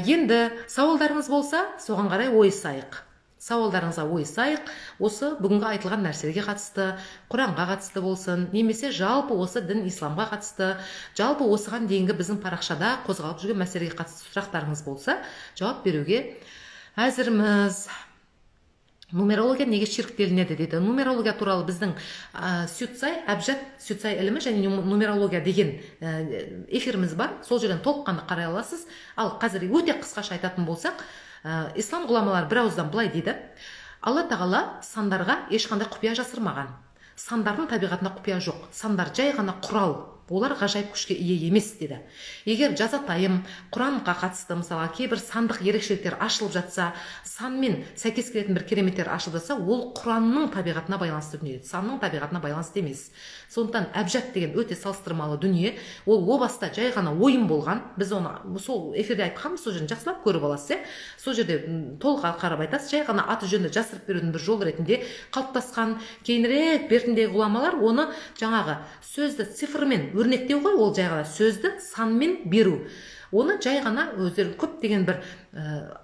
Енді сауалдарыңыз болса, соған қарай ойысайық. Сауалдарыңызға ойысайық. Осы бүгінгі айтылған нәрселерге қатысты, Құранға қатысты болсын, немесе жалпы осы дін исламға қатысты, жалпы осыған дейінгі біздің парақшада қозғалып жүрген мәселеге қатысты сұрақтарыңыз болса, жауап беруге әзірміз. Нумерология неге ширктелінеді дейді. Нумерология туралы біздің Әбжат Сютсай ілімі және нумерология деген эфиріміз бар. Сол жерден толыққанды қарай аласыз. Ал қазір өте қысқаша айтатын болсақ, ислам ғұламалары бір ауыздан былай дейді: Алла тағала сандарға ешқандай құпия жасырмаған. Сандардың табиғатына құпия жоқ. Сандар жай ғана құрал. Олар ғажайып күшке ие емес деді. Егер жазатайым Құранға қатысты мысалға кейбір сандық ерекшеліктер ашылып жатса, санмен сәйкес келетін бір кереметтер ашылып жатса, ол Құранның табиғатына байланысты дүние, санның табиғатына байланысты емес. Сондықтан әбжат деген өте салыстырмалы дүние. Ол о баста жай ғана ойын болған. Біз оны сол эфирде айтқанбыз, сол жерін жақсылап көріп аласыз. Сол жерде толық қарап айтасыз. Жай ғана аты жөнді жасырып берудің бір жол ретінде қалыптасқан. Кейінірек бертіндегі ғұламалар оны жаңағы сөзді цифрмен өрнектеу ғой, ол жай ғана сөзді санмен беру. Оны жай ғана өздері көптеген бір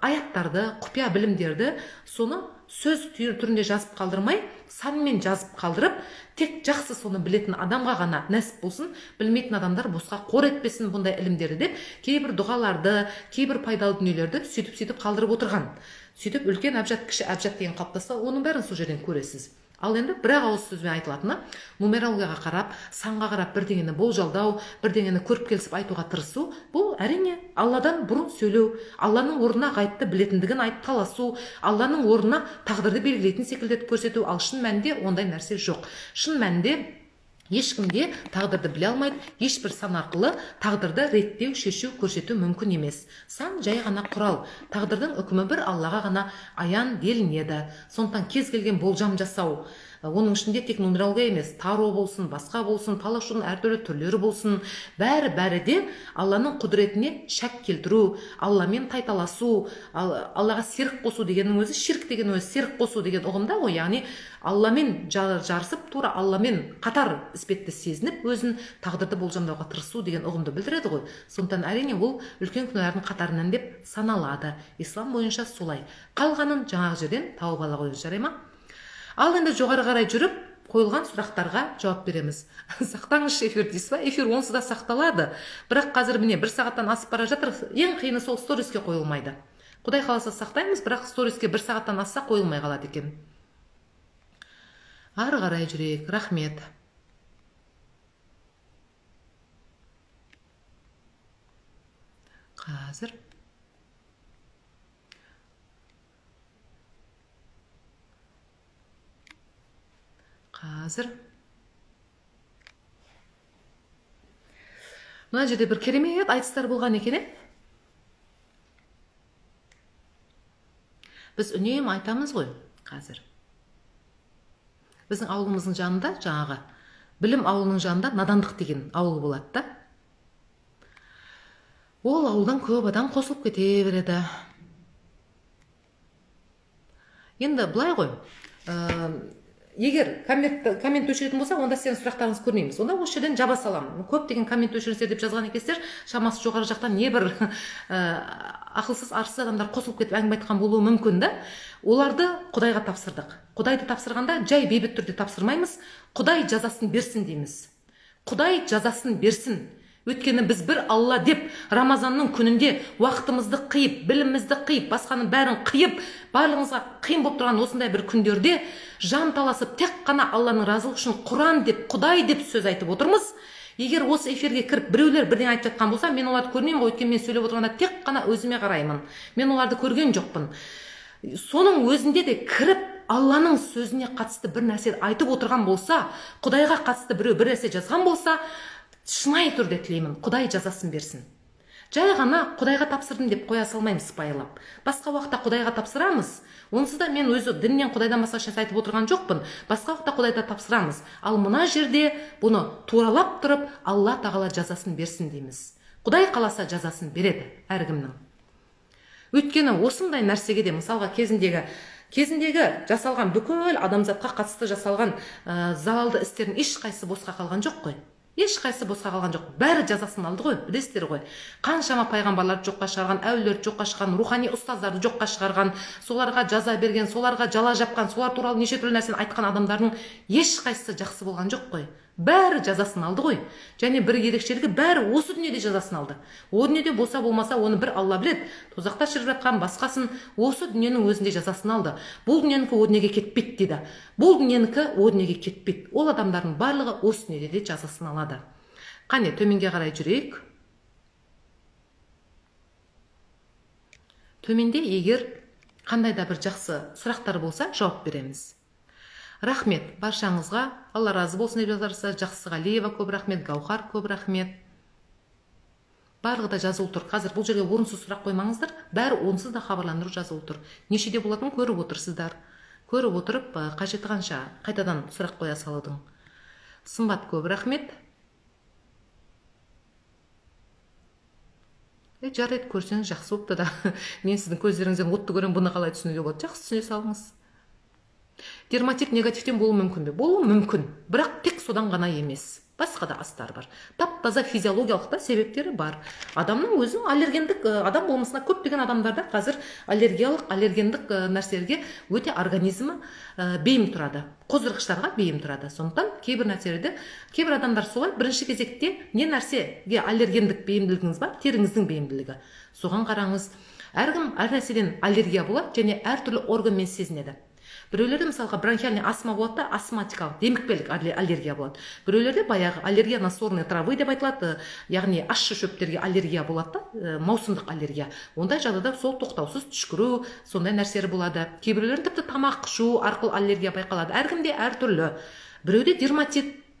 аяттарды, құпия білімдерді соны сөз түрінде жазып қалдырмай, санмен жазып қалдырып, тек жақсы соны білетін адамға ғана нәсіп болсын, білмейтін адамдар босқа қор етпесін бұндай ілімдерді деп, кейбір дұғаларды, кейбір пайдалы дүниелерді сөйтіп қалдырып отырған. Сөйтіп үлкен әбжат, кіші әбжат деген қалыптасса, оның бәрін сол жерден көресіз. Ал енді бір ауыз сөзбен айтылатыны, нумерологияға қарап, санға қарап бірдеңені болжалдау, бірдеңені көріп келісіп айтуға тырысу, бұл әрине Алладан бұрын сөйлеу, Алланың орнына ғайыпты білетіндігін айтып таласу, Алланың орнына тағдырды белгілейтін секілді көрсету, ал шын мәнінде ондай нәрсе жоқ. Шын мәнінде ешкімде тағдырды біле алмайды, ешбір сан арқылы тағдырды реттеу, шешу, көрсету мүмкін емес. Сан жай ғана құрал, тағдырдың үкімі бір Аллаға ғана аян делінеді. Сондықтан кез келген болжам жасау, оның ішінде тек нумерология емес, таро болсын, басқа болсын, талашудың әртүрлі түрлері болсын, бәрі де Алланың құдіретіне шәк келтіру, Алламен тайталасу, Аллаға серік қосу дегеннің өзі, ширк деген өзі серік қосу деген ұғымда ғой, яғни Алламен жарысып, тура Алламен қатар іспетті сезініп, өзін тағдырды болжамдауға тырысу деген ұғымды білдіреді ғой. Сондықтан әрине ол үлкен күнәлардың қатарынан деп саналады. Ислам бойынша солай. Қалғанын жаңағы жерден тауып ала қойыңыз, жарай ма? Ал енді жоғары қарай жүріп, қойылған сұрақтарға жауап береміз. Сақтаңызшы эфир дейсіз ба? Эфир онсыз да сақталады. Бірақ қазір міне 1 сағаттан асып бара жатыр. Ең қиыны сол сториске қойылмайды. Құдай қаласа сақтаймыз, бірақ сториске 1 сағаттан асса қойылмай қалады екен. Ары қарай жүрейік. Рахмет. Қазір мына жерде бір керемет айтыстар болған екен. Біз үнемі айтамыз ғой қазір. Біздің ауылымыздың жанында, жаңағы білім ауылының жанында надандық деген ауыл болады да. Ол ауылдан көп адам қосылып кете береді. Енді былай ғой, егер коммент өшіретін болса, онда сіздің сұрақтарыңыз көрмейміз. Онда осы жерден жаба саламын. Көп деген коммент өшіріңіздер деп жазған екенсіздер, шамасы жоғары жақтан не бір ақылсыз, арсыз адамдар қосылып кетіп әңгіме айтқан болуы мүмкін да. Оларды Құдайға тапсырдық. Құдайды тапсырғанда жай бейбіт түрде тапсырмаймыз. Құдай жазасын берсін дейміз. Құдай жазасын берсін. Өйткені біз бір Алла деп Рамазанның күнінде уақытымызды қиып, білімімізді қиып, басқаның бәрін қиып, барлығымызға қиын болып тұрған осындай бір күндерде жан таласып, тек қана Алланың разылығы үшін Құран деп, Құдай деп сөз айтып отырмыз. Егер осы эфирге кіріп біреулер бірден айтып жатқан болса, мен оларды көрмеймін ғой, өйткені мен сөйлеп отырғанда тек қана өзіме қараймын. Мен оларды көрген жоқпын. Соның өзінде де кіріп Алланың сөзіне қатысты бір нәрсе айтып отырған болса, Құдайға қатысты біреу бір нәрсе жазған болса, шынайы түрде тілеймін, Құдай жазасын берсін. Жай ғана Құдайға тапсырдым деп қоя салмаймыз сыпайылап. Басқа уақытта Құдайға тапсырамыз. Онсыз да мен өзі діннен Құдайдан басқаша айтып отырған жоқпын. Басқа уақытта Құдайда тапсырамыз. Ал мына жерде бұны туралап тұрып, Алла тағала жазасын берсін дейміз. Құдай қаласа жазасын береді әркімнің. Өйткені осындай нәрсеге де, мысалға кезіндегі жасалған бүкіл адамзатқа қатысты жасалған залалды істердің ешқайсысы босқа қалған жоқ қой. Ешқайсы босқа қалған жоқ. Бәрі жазасын алды ғой, білесіздер ғой. Қаншама пайғамбарларды жоққа шығарған, әулиелерді жоққа шығарған, рухани ұстаздарды жоққа шығарған, соларға жаза берген, соларға жала жапқан, солар туралы неше түрлі нәрсені айтқан адамдардың ешқайсысы жақсы болған жоқ қой. Бәрі жазасын алды ғой. Және бір ерекшелігі, бәрі осы дүниеде жазасын алды. О дүниеде болса болмаса оны бір Алла біледі. Тозақта шіріп жатқан басқасын осы дүниенің өзінде жазасын алды. Бұл дүниенікі о дүниеге кетпейді дейді. Бұл дүниенікі о дүниеге кетпейді. Ол адамдардың барлығы осы дүниеде де жазасын алады. Қане, төменге қарай жүрейік. Төменде егер қандай да бір жақсы сұрақтар болса, жауап береміз. Рахмет баршаңызға. Алла разы болсын деп жазарса, Жақсығалиева көп рахмет, Гаухар көп рахмет. Барлығы да жазылып тұр. Қазір бұл жерге орынсыз сұрақ қоймаңыздар. Бәрі онсыз да хабарландыру жазылып тұр. Нешеде болатынын көріп отырсыздар. Көріп отырып, қажеті қанша қайтадан сұрақ қоя салудың. Сымбат көп рахмет. Жарайды, көрсеңіз жақсы болыпты да. Мен сіздің көздеріңізден отты көрем, бұны қалай түсінуге болады. Жақсы түсіне салыңыз. Дерматит негативтен болуы мүмкін бе? Болуы мүмкін, бірақ тек содан ғана емес. басқа да астар бар. Тап-таза физиологиялық та себептері бар. Адамның өзінің аллергендік, адам болмысына көптеген адамдарда қазір аллергендік нәрселерге өте организмі бейім тұрады. Қоздырғыштарға бейім тұрады. Сондықтан кейбір адамдар солай, бірінші кезекте не нәрсеге аллергендік бейімділігіңіз бар? Теріңіздің бейімділігі. Соған қараңыз. Әркім әр нәрседен аллергия болады және әртүрлі органмен сезінеді. Біреулерде мысалға бронхиальный астма болады да, астматикалық демікпелік аллергия болады. Біреулерде баяғы аллергия на сорные травы деп айтылады, яғни ащы шөптерге аллергия болады да, маусымдық аллергия. Ондай жағдайда сол тоқтаусыз түшкіру, сондай нәрселер болады. Кейбіреулерде тіпті тамақ ішу арқылы аллергия байқалады. Әркімде әртүрлі. Біреуде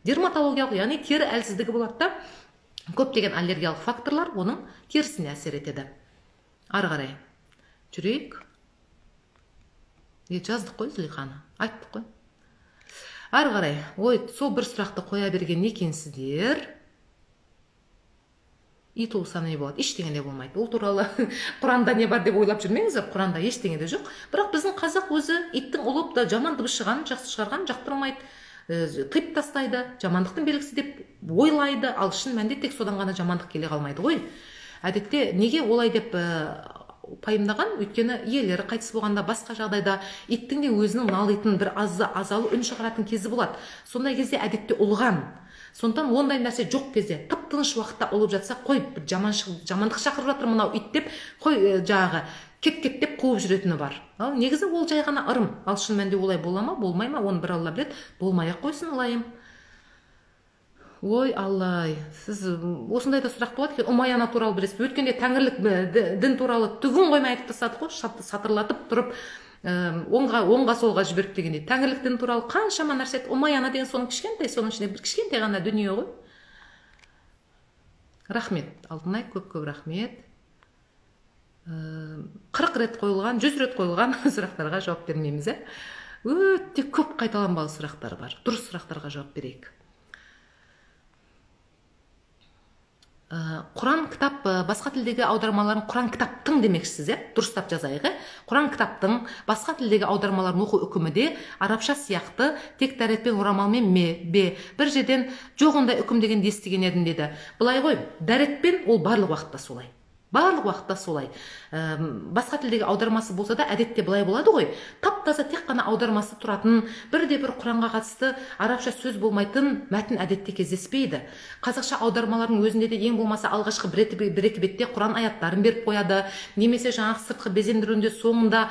дерматологиялық, яғни тері әлсіздігі болады да, көптеген аллергиялық факторлар оның терісіне әсер етеді. Ары қарай жүрейік. Жаздық қой Зілиханы, айттық қой. Ары қарай, сол бір сұрақты қоя берген екенсіздер. Ит туылса не болады? Ештеңе де болмайды. Ол туралы Құранда не бар деп ойлап жүрмеңіздер. Құранда ештеңе де жоқ. Бірақ біздің қазақ өзі иттің ұлып да жаман дыбыс шығарғанын жақсы шығарғанын жақтырмайды. Тыйып тастайды, жамандықтың белгісі деп ойлайды. Ал шын мәнінде тек содан ғана жамандық келе қалмайды ғой. Әдетте неге олай деп пайымдаған? Өйткені иелері қайтыс болғанда, басқа жағдайда иттің де өзінің налитын бір азалы үн шығаратын кезі болады. Сондай кезде әдетте ұлған. Сондықтан ондай нәрсе жоқ кезде, тып-тыныш уақытта ұлып жатса, қой жамандық шақырып жатыр мынау ит деп, қой жағы кет деп қуып жүретіні бар. Ал негізі ол жай ғана ырым. Ал шын мәнінде олай бола ма, болмай ма, оны бір Алла біледі. Болмай-ақ қойсын алайым. Ой, Аллай, сіз осындай да сұрақ болады екен, Умаяна туралы білесіз. Өткенде тәңірлік дін туралы түгін қоймай айтып тастады ғой, сатырлатып тұрып, оңға солға жіберіп дегенде. Тәңірлік дін туралы қаншама нәрсе. Умаяна деген соның ішінде бір кішкентай ғана дүние ғой. Рахмет, Алтынай, көп рахмет. 40 рет қойылған, 100 рет қойылған сұрақтарға жауап бермейміз. Өте көп қайталанбалы сұрақтар бар. Дұрыс сұрақтарға жауап берейік. Құран кітап, басқа тілдегі аудармаларын Құран кітаптың демекшісіз, дұрыстап жазайық. Құран кітаптың басқа тілдегі аудармаларын оқу үкімі арабша сияқты тек дәретпен орамалмен бір жерден жоқ ондай үкім дегенді естіген едім деді. Былай ғой, дәретпен ол барлық уақытта солай. Барлық уақытта солай. Басқа тілдегі аудармасы болса да әдетте былай болады ғой. Тап-таза тек қана аудармасы тұратын, бірде-бір Құранға қатысты арабша сөз болмайтын мәтін әдетте кездеспейді. Қазақша аудармалардың өзінде де ең болмаса алғашқы бір-екі бетте Құран аяттарын беріп қояды, немесе жаңағы сыртқы безендіруінде соңында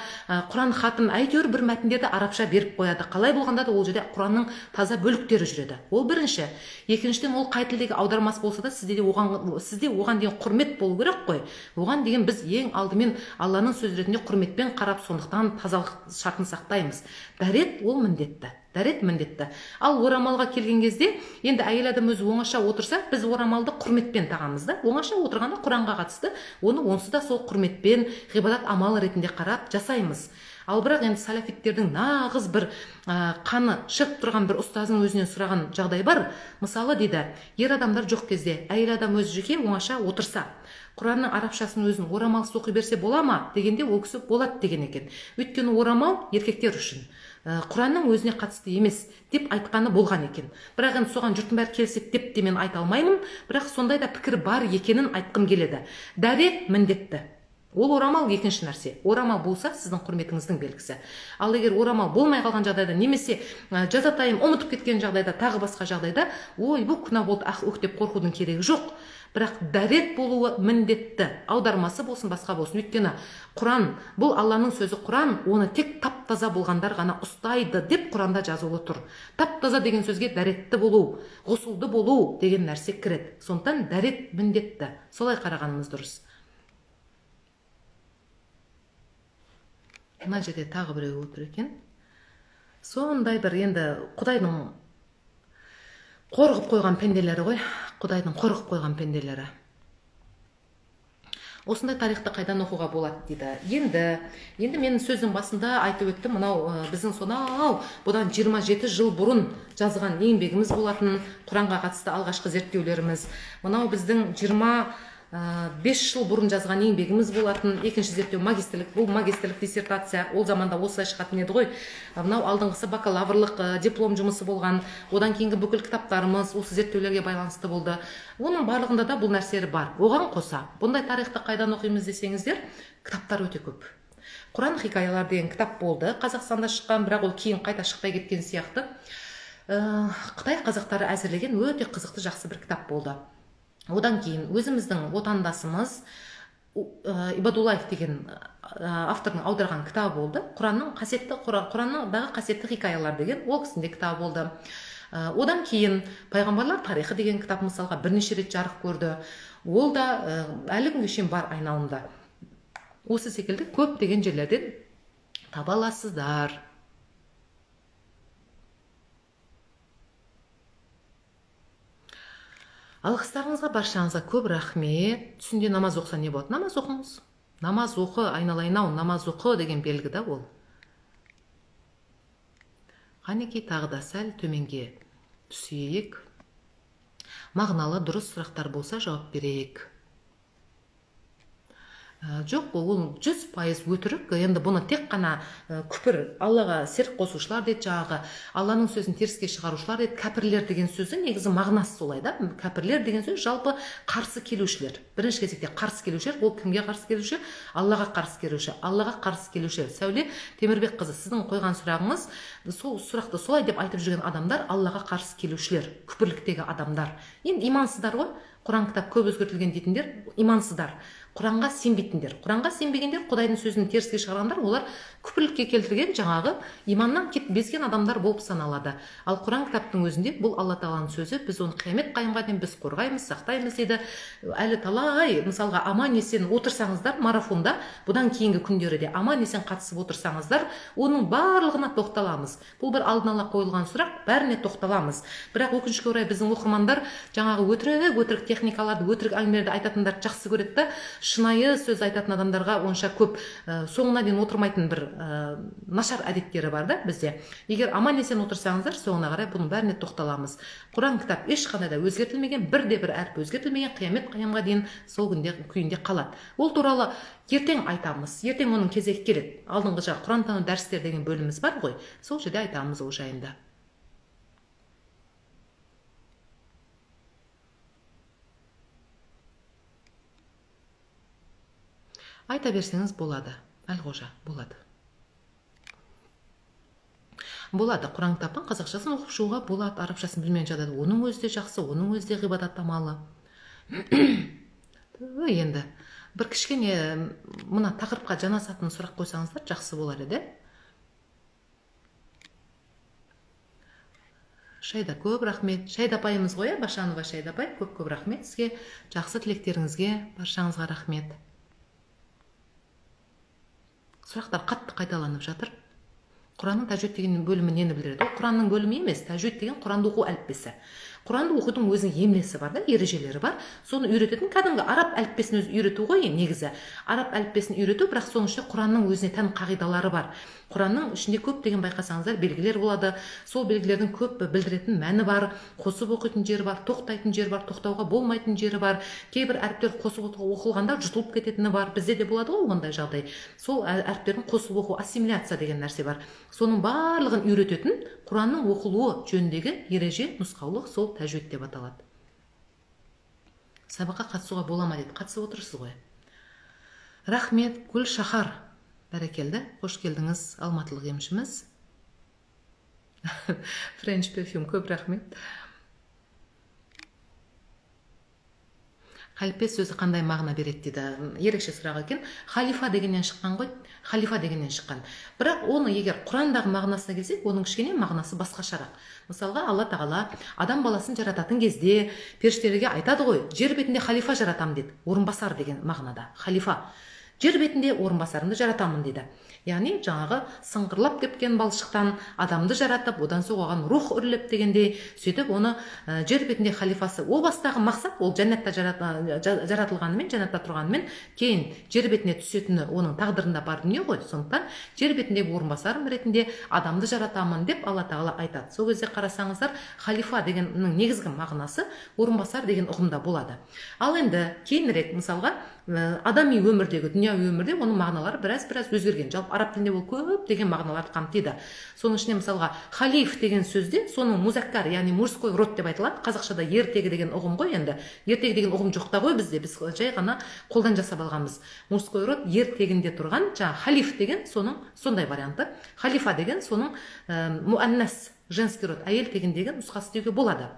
Құран хатым, әйтеуір бір мәтіндерді арабша беріп қояды. Қалай болғанда да ол жерде Құранның таза бөліктері жүреді. Ол бірінші. Екіншіден, ол қай тілдегі аудармасы болса да сізде оған деген құрмет болу керек қой. Оған деген біз ең алдымен Алланың сөз ретінде құрметпен қарап, сондықтан тазалық шартын сақтаймыз. Дәрет ол міндетті. Дәрет міндетті. Ал орамалға келген кезде, енді әйел адам өзі оңаша отырса, біз орамалды құрметпен тағамыз да. Оңаша отырғанда Құранға қатысты, оны онсыз да сол құрметпен, ғибадат амалы ретінде қарап жасаймыз. Ал бірақ енді салафиттердің нағыз бір қаны шығып тұрған бір ұстазының өзінен сұраған жағдай бар. Мысалы дейді, ер адамдар жоқ кезде, әйел адам өзі жеке оңаша отырса, Құранның арабшасын өзін орамалсыз оқи берсе бола ма дегенде, ол кісі болады деген екен. Өйткені орамал еркектер үшін, Құранның өзіне қатысты емес деп айтқаны болған екен. Бірақ енді соған жұрттың бәрі келсек деп те мен айта алмаймын, бірақ сондай да пікір бар екенін айтқым келеді. Дәрет міндетті. Ол орамал екінші нәрсе. Орамал болса сіздің құрметіңіздің белгісі. Ал егер орамал болмай қалған жағдайда, немесе жазатайым ұмытып кеткен жағдайда, тағы басқа жағдайда, ой, бұл күнә болды, деп қорқудың керегі жоқ. Бірақ дәрет болуы міндетті. Аудармасы болсын, басқа болсын. Өйткені Құран, бұл Алланың сөзі Құран, оны тек тап-таза болғандар ғана ұстайды деп Құранда жазулы тұр. Тап-таза деген сөзге дәретті болу, ғұсылды болу деген нәрсе кіреді. Сондықтан дәрет міндетті. Солай қарағанымыз дұрыс. Мына жерде тағы біреу отыр екен. Сондай бір енді Құдайдың қорғып қойған пенделері ғой. Құдайдың қорғып қойған пенделері. Осындай тарихты қайдан оқуға болады дейді. Енді мен сөздің басында айтып өттім, мынау біздің сонау бұдан 27 жыл бұрын жазған еңбегіміз болатын, Құранға қатысты алғашқы зерттеулеріміз. Мынау біздің 5 жыл бұрын жазған еңбегіміз болатын. Екінші зерттеу магистрлік, бұл магистрлік диссертация, ол заманда осылай шығатын еді ғой. Мынау алдыңғысы бакалаврлық диплом жұмысы болған. Одан кейінгі бүкіл кітаптарымыз осы зерттеулерге байланысты болды. Оның барлығында да бұл нәрселер бар. Оған қоса, бұндай тарихты қайдан оқимыз десеңіздер, кітаптар өте көп. Құран хикаялар деген кітап болды. Қазақстанда шыққан, бірақ ол кейін қайта шықпай кеткен сияқты. Қытай қазақтары әзірлеген өте қызықты жақсы бір кітап болды. Одан кейін өзіміздің отандасымыз Ибадуллаев деген автордың аударған кітабы болды. Құранныңдағы қасиетті хикаялар деген ол кісінде кітабы болды. Одан кейін пайғамбарлар тарихы деген кітап мысалға бірнеше рет жарық көрді. Ол да әлі күнге шейін бар айналымда. Осы секілді көп деген жерлерден таба аласыздар. Алғыстарыңызға баршаңызға көп рахмет. Түсінде намаз оқса не болады? Намаз оқыңыз. Намаз оқы, айналайын-ау, намаз оқы деген белгі да ол. Қанекей тағы да сәл төменге түсейік. Мағыналы дұрыс сұрақтар болса жауап берейік. Жоқ, ол 100% өтірік. Енді бұны тек қана күпір, Аллаға серік қосушылар дейді, жаңағы Алланың сөзін теріске шығарушылар дейді. Кәпірлер деген сөзі негізі мағынасы солай да. Кәпірлер деген сөз жалпы қарсы келушілер. Бірінші кезекте қарсы келушілер. Ол кімге қарсы келуші? Аллаға қарсы келуші. Аллаға қарсы келуші. Сәуле Темірбекқызы, сіздің қойған сұрағыңыз, сол сұрақты солай деп айтып жүрген адамдар Аллаға қарсы келушілер, күпірліктегі адамдар. Енді имансыздар ғой. Құран кітап көп өзгертілген дейтіндер имансыздар. Құранға сенбейтіндер. Құранға сенбегендер, Құдайдың сөзін теріске шығарғандар, олар күпірлікке келтірген жаңағы иманнан безген адамдар болып саналады. Ал Құран кітаптың өзінде бұл Алла Тағаланың сөзі, біз оны қиямет қайымға дейін біз қорғаймыз, сақтаймыз дейді. Әлі талай, мысалға аман есен отырсаңыздар марафонда, бұдан кейінгі күндері де аман есен қатысып отырсаңыздар, оның барлығына тоқталамыз. Бұл бір алдын ала қойылған сұрақ, бәріне тоқталамыз. Бірақ өкінішке орай біздің оқырмандар жаңағы өтірік техникаларды, өтірік әңгімелерді айтатындарды жақсы көреді да, шынайы сөз айтатын адамдарға онша көп соңына дейін отырмайтын бір нашар әдеттері бар да бізде. Егер аман есен отырсаңыздар, соңына қарай бұның бәріне тоқталамыз. Құран кітап ешқандай да өзгертілмеген, бірде бір әріп өзгертілмеген, қиямет қиямға дейін сол күйінде қалады. Ол туралы ертең айтамыз. Ертең оның кезегі келеді. Алдыңғы жағы Құран тану дәрістер деген бөліміміз бар ғой. Сол жерде айтамыз ол жайында. Айта берсеңіз болады. Әлғожа, болады. Болады, Құран кітаптың қазақшасын оқып шығуға болады, арабшасын білмеген жағдайда. Оның өзі де жақсы, оның өзі де ғибадаттамалы. Енді бір кішкене мына тақырыпқа жанасатын сұрақ қойсаңыздар жақсы болар еді. Шайда көп рахмет. Шайда апайымыз ғой, Башанова Шайда апай, көп рахмет сізге. Жақсы тілектеріңізге баршаңызға рахмет. Сұрақтар қатты қайталанып жатыр. Құранның тәжвид деген бөлімі нені білдіреді? Ол Құранның бөлімі емес, тәжвид деген Құранды оқу әліппесі. Құранды оқудың өзінің емлесі бар да, ережелері бар. Соны үйрететін кәдімгі араб әліппесін өзі үйрету ғой, негізі. Араб әліппесін үйрету, бірақ соның ішінде Құранның өзіне тән қағидалары бар. Құранның ішінде көп деген байқасаңыздар белгілер болады. Сол белгілердің көп білдіретін мәні бар. Қосып оқитын жері бар, тоқтайтын жері бар, тоқтауға болмайтын жері бар. Кейбір әріптер қосып оқылғанда жұтылып кететіні бар. Бізде де болады ғой ондай жағдай. Сол әріптердің қосып оқу, ассимиляция деген нәрсе бар. Соның барлығын үйрететін Құранның оқылуы жөніндегі ереже, нұсқаулық сол тәжвид деп аталады. Сабаққа қатысуға бола ма деп қатысып отырсыз ғой. Рахмет, Гүл Шахар. Бәрекелді, қош келдіңіз, алматылық емшіміз. French perfume, көп рахмет. Халифе сөзі қандай мағына береді дейді. Ерекше сұрақ екен. Халифа дегеннен шыққан ғой. Халифа дегеннен шыққан. Бірақ оны егер Құрандағы мағынасына келсек, оның кішкене мағынасы басқашарақ. Мысалға, Алла Тағала адам баласын жарататын кезде періштелерге айтады ғой, жер бетінде халифа жаратам дейді. Орынбасар деген мағынада. Халифа. жер бетінде орынбасарымды жаратамын дейді. Яғни жаңағы сыңғырлап кеткен балшықтан адамды жаратып, одан соң оған рух үрлеп дегендей, сөйтіп оны жер бетінде халифасы. О бастағы мақсат ол жәннатта жаратылғанымен, жәннатта тұрғанымен, кейін жер бетіне түсетіні оның тағдырында бар дүние ғой. Сондықтан жер бетіндегі орынбасарым ретінде адамды жаратамын деп Алла Тағала айтады. Сол кезде қарасаңыздар, халифа дегеннің негізгі мағынасы орынбасар деген ұғымда болады. Ал енді кейінірек мысалға адами өмірдегі, дүнияви өмірде оның мағыналары біраз өзгерген. Жалпы араб тілінде ол көп деген мағыналарды қамтиды. Соның ішінде мысалға халиф деген сөзде соның музаккар, яғни мужской род деп айтылады. Қазақшада ертегі деген ұғым ғой енді. Ертегі деген ұғым жоқта ғой бізде. Біз жай ғана қолдан жасап алғанбыз. Мужской род ертегінде тұрған, жаңа халиф деген соның сондай варианты. Халифа деген соның муаннас, женский род, әйел дегендегі нұсқасы деуге болады.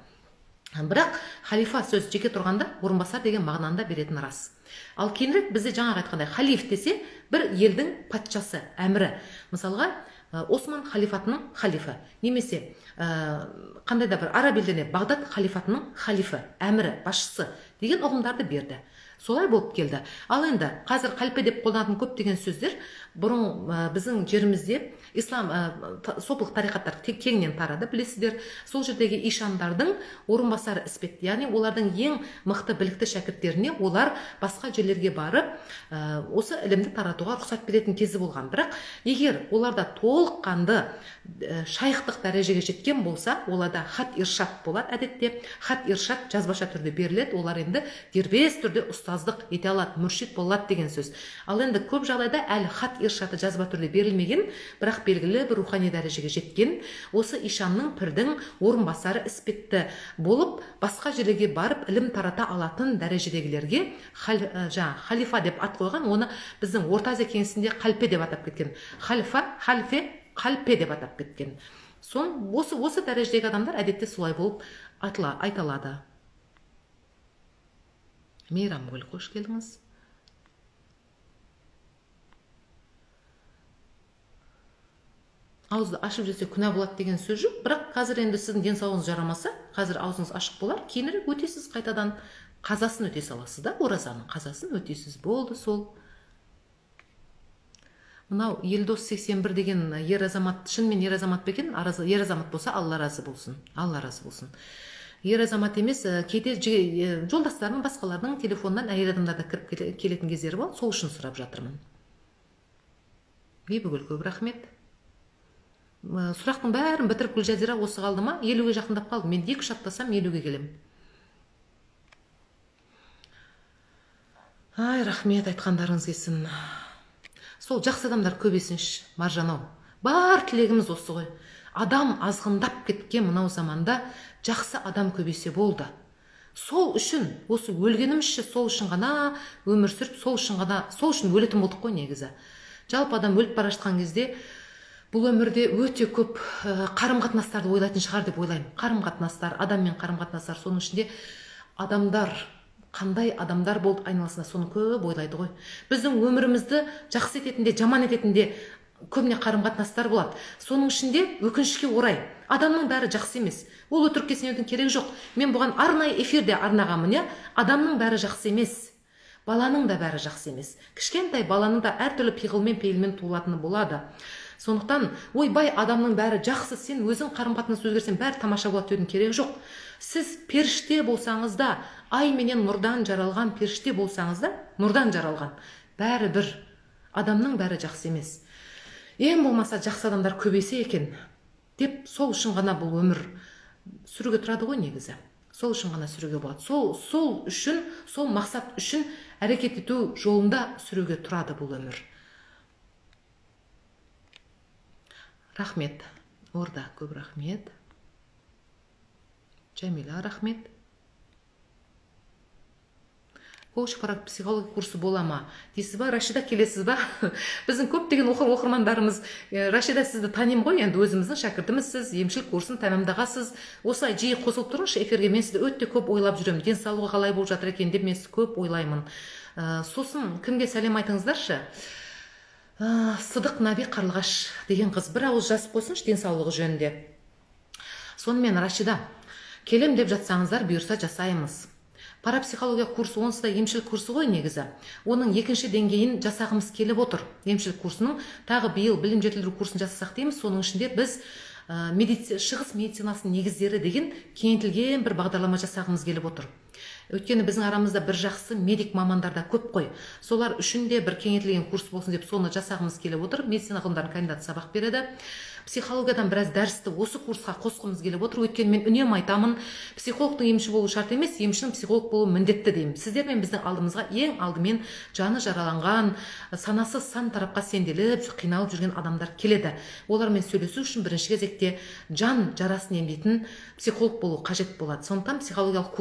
Бірақ халифа сөз жеке тұрғанда орынбасар деген мағынаны беретін рас. Ал кейінірек бізде жаңа айтқандай халиф десе бір елдің патшасы, әмірі. Мысалға Осман халифатының халифа, немесе қандай да бір араб елдеріне Бағдат халифатының халифа, әмірі, басшысы деген ұғымдарды берді. Солай болып келді. Ал енді қазір халфе деп қолданатын көптеген сөздер бұрын біздің жерімізде ислам сопылық тарихаттар кеңінен тарады, білесіздер. Сол жердегі ишандардың орынбасары іспетті, яғни олардың ең мықты білікті шәкірттеріне олар басқа жерлерге барып осы ілімді таратуға рұқсат беретін кезі болған. Бірақ егер оларда толыққанды шайхтық дәрежеге жеткен болса, оларда хат иршат болады. Әдетте хат иршат жазбаша түрде беріледі. Олар енді дербес түрде ұстаздық ете алады, мүршид болады деген сөз. Ал енді көп жағдайда әлі хат иршаты жазба түрде берілмеген, бірақ белгілі бір рухани дәрежеге жеткен, осы ишанның, пірдің орынбасары іспетті болып, басқа жерлерге барып ілім тарата алатын дәрежедегілерге халифа деп ат қойған. Оны біздің Орта Азия кеңесінде халпе деп атап кеткен. Халифа, халфе, халпе деп атап кеткен. Осы дәрежедегі адамдар әдетте солай болып айталады. Мейрамгүл, қош келдіңіз. Ауызды ашып жесе күнә болады деген сөз жоқ, бірақ қазір енді сіздің денсаулығыңыз жарамаса, қазір аузыңыз ашық болар, кейінірек өтесіз, қайтадан қазасын өте саласыз да, оразаның қазасын өтесіз. Болды сол. Мынау Елдос 81 деген ер азамат, шынымен ер азамат бекен, ер азамат болса, Алла разы болсын. Алла разы болсын. Ер азамат емес, кейде жолдастарының, басқалардың телефоннан әйел адамдарда кіріп келетін кездері болады, сол үшін сұрап жатырмын. Бибігүл, көп рахмет. Сұрақтың бәрін бітіріп Гүлжазира осы қалды ма? 50-ге жақындап қалды. Мен 2 шаттасам 50-ге келем. Ай, рахмет, айтқандарыңыз келсін. Сол жақсы адамдар көбесінші, Маржанау. Бар тілегіміз осы ғой. Адам азғындап кеткен мынау заманда жақсы адам көбесе болды. Сол үшін, осы өлгенімізше сол үшін ғана өмір сүріп, сол үшін өлетін болдық қой негізі. Жалпы адам өліп бара жатқан кезде бұл өмірде өте көп қарым-қатынастарды ойлайтын шығар деп ойлаймын. Қарым-қатынастар, адаммен қарым-қатынастар, соның ішінде адамдар, қандай адамдар болды айналасында, соны көп ойлайды ғой. Біздің өмірімізді жақсы ететінде, жаман ететінде көбіне қарым-қатынастар болады. Соның ішінде өкінішке орай адамның бәрі жақсы емес. Ол өтірікке сенудің керегі жоқ. Мен бұған арнайы эфирде арнағанмын, иә, адамның бәрі жақсы емес. Баланың да бәрі жақсы емес. Кішкентай баланың да әртүрлі пиғылмен, пейілмен туылатыны болады. Сондықтан, ойбай адамның бәрі жақсы, сен өзің қарым-қатынас өзгерсең бәрі тамаша болады деудің керегі жоқ. Сіз періште болсаңыз да, ай менен нұрдан жаралған періште болсаңыз да, нұрдан жаралған, бәрі бір. Адамның бәрі жақсы емес. Ең болмаса жақсы адамдар көбейсе екен деп, сол үшін ғана бұл өмір сүруге тұрады ғой негізі. Сол үшін ғана сүруге болады. Сол үшін, сол мақсат үшін әрекет ету жолында сүруге тұрады бұл өмір. Рахмет. Орда, көп рахмет. Жәмила, рахмет. Коуч психология курсы бола ма? Дейсіз ба, Рашида, келесіз ба? Біздің көптеген оқырмандарымыз, Рашида, сізді таним ғой, енді өзіміздің шәкіртімізсіз, емшілік курсын тәмамдағасыз. Осылай жиі қосылып тұрыңызшы эфирге. Мен сізді өте көп ойлап жүремін. Денсаулығы қалай болып жатыр екен деп мен сізді көп ойлаймын. Сосын кімге сәлем айтыңыздаршы? Сыдық Наби Қарлығаш деген қыз бір ауыз жазып қойсыншы денсаулығы жөнінде. Сонымен Рашида, келем деп жатсаңыздар, бұйырса жасаймыз. Парапсихология курсы онсы да емшілік курсы ғой негізі. Оның екінші деңгейін жасағымыз келіп отыр. Емшілік курсының тағы биыл білім жетілдіру курсын жасасақ дейміз. Соның ішінде біз шығыс медицинасының негіздері деген кеңейтілген бір бағдарлама жасағымыз келіп отыр. Өйткені біздің арамызда бір жақсы медик мамандар да көп қой. Солар үшін де бір кеңейтілген курс болсын деп соны жасағымыз келіп отыр. Медицина ғылымдарының кандидаты сабақ береді. Психологиядан біраз дәрісті осы курсқа қосқымыз келіп отыр. Өйткені мен үнемі айтамын, психологтың емші болу шарт емес, емшінің психолог болу міндетті деймін. Сіздер мен біздің алдымызға ең алдымен жаны жараланған, санасы сан тарапқа сенделіп, қиналып жүрген адамдар келеді. Олармен сөйлесу үшін бірінші кезекте жан жарасын емдейтін психолог болу қажет болады. Сондықтан психологиялық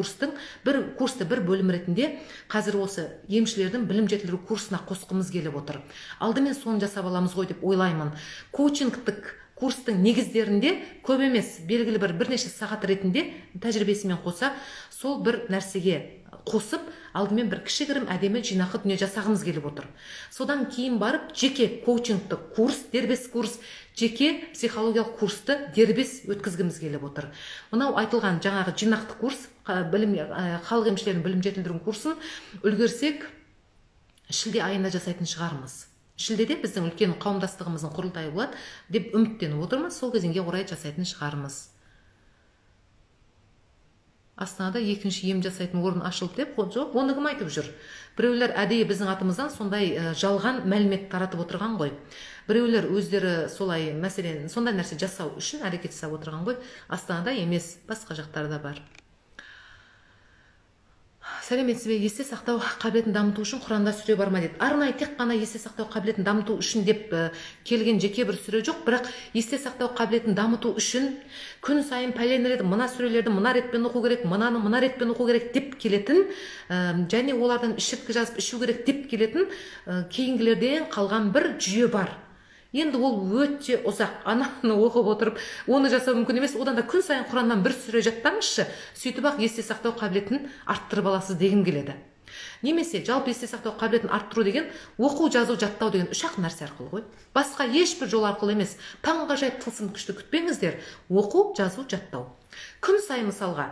курсты бір бөлім ретінде қазір осы емшілердің білім жетілдіру курсына қосқымыз келіп отыр. Алдымен соны жасап аламыз ғой деп ойлаймын. Коучингтік курстың негіздерінде көп емес, белгілі бірнеше сағат ретінде тәжірибесімен қоса сол бір нәрсеге қосып, алдымен бір кішігірім әдемі жинақы дүние жасағымыз келіп отыр. Содан кейін барып жеке коучингті курс, дербес курс, жеке психологиялық курсты дербес өткізгіміз келіп отыр. Мынау айтылған жаңағы жинақты курс, халық емшілерінің білім жетілдіру курсын үлгерсек, шілде айында жасайтын шығармыз. Шілдеде біздің үлкен қауымдастығымыздың құрылтайы болады деп үміттеніп отырмыз. Сол кезеңге орай жасайтын шығармыз. Астанада екінші ем жасайтын орын ашылды деп, жоқ, оны кім айтып жүр? Біреулер әдейі біздің атымыздан сондай жалған мәлімет таратып отырған ғой. Біреулер өздері солай, мәселен, сондай нәрсе жасау үшін әрекет жасап отырған ғой. Астанада емес, басқа жақтарда бар. Сәлеметсіз бе, есте сақтау қабілетін дамыту үшін Құранда сүре бар ма дейді. Арнайы тек қана есте сақтау қабілетін дамыту үшін деп келген жеке бір сүре жоқ, бірақ есте сақтау қабілетін дамыту үшін күн сайын пәлен рет мына сүрелерді мына ретпен оқу керек, мынаны мына ретпен оқу керек деп келетін, және олардан ішірткі жазып ішу керек деп келетін кейінгілерден қалған бір жүйе бар. Енді ол өте ұзақ, ананы оқып отырып, оны жасау мүмкін емес. Одан да күн сайын Құраннан бір сүре жаттаңызшы, сөйтіп ақ есте сақтау қабілетін арттырып аласыз дегім келеді. Немесе жалпы есте сақтау қабілетін арттыру деген оқу, жазу, жаттау деген үш-ақ нәрсе арқылы ғой. Басқа ешбір жол арқылы емес. Таңғажайып тылсым күшті күтпеңіздер. Оқу, жазу, жаттау. Күн сайын мысалға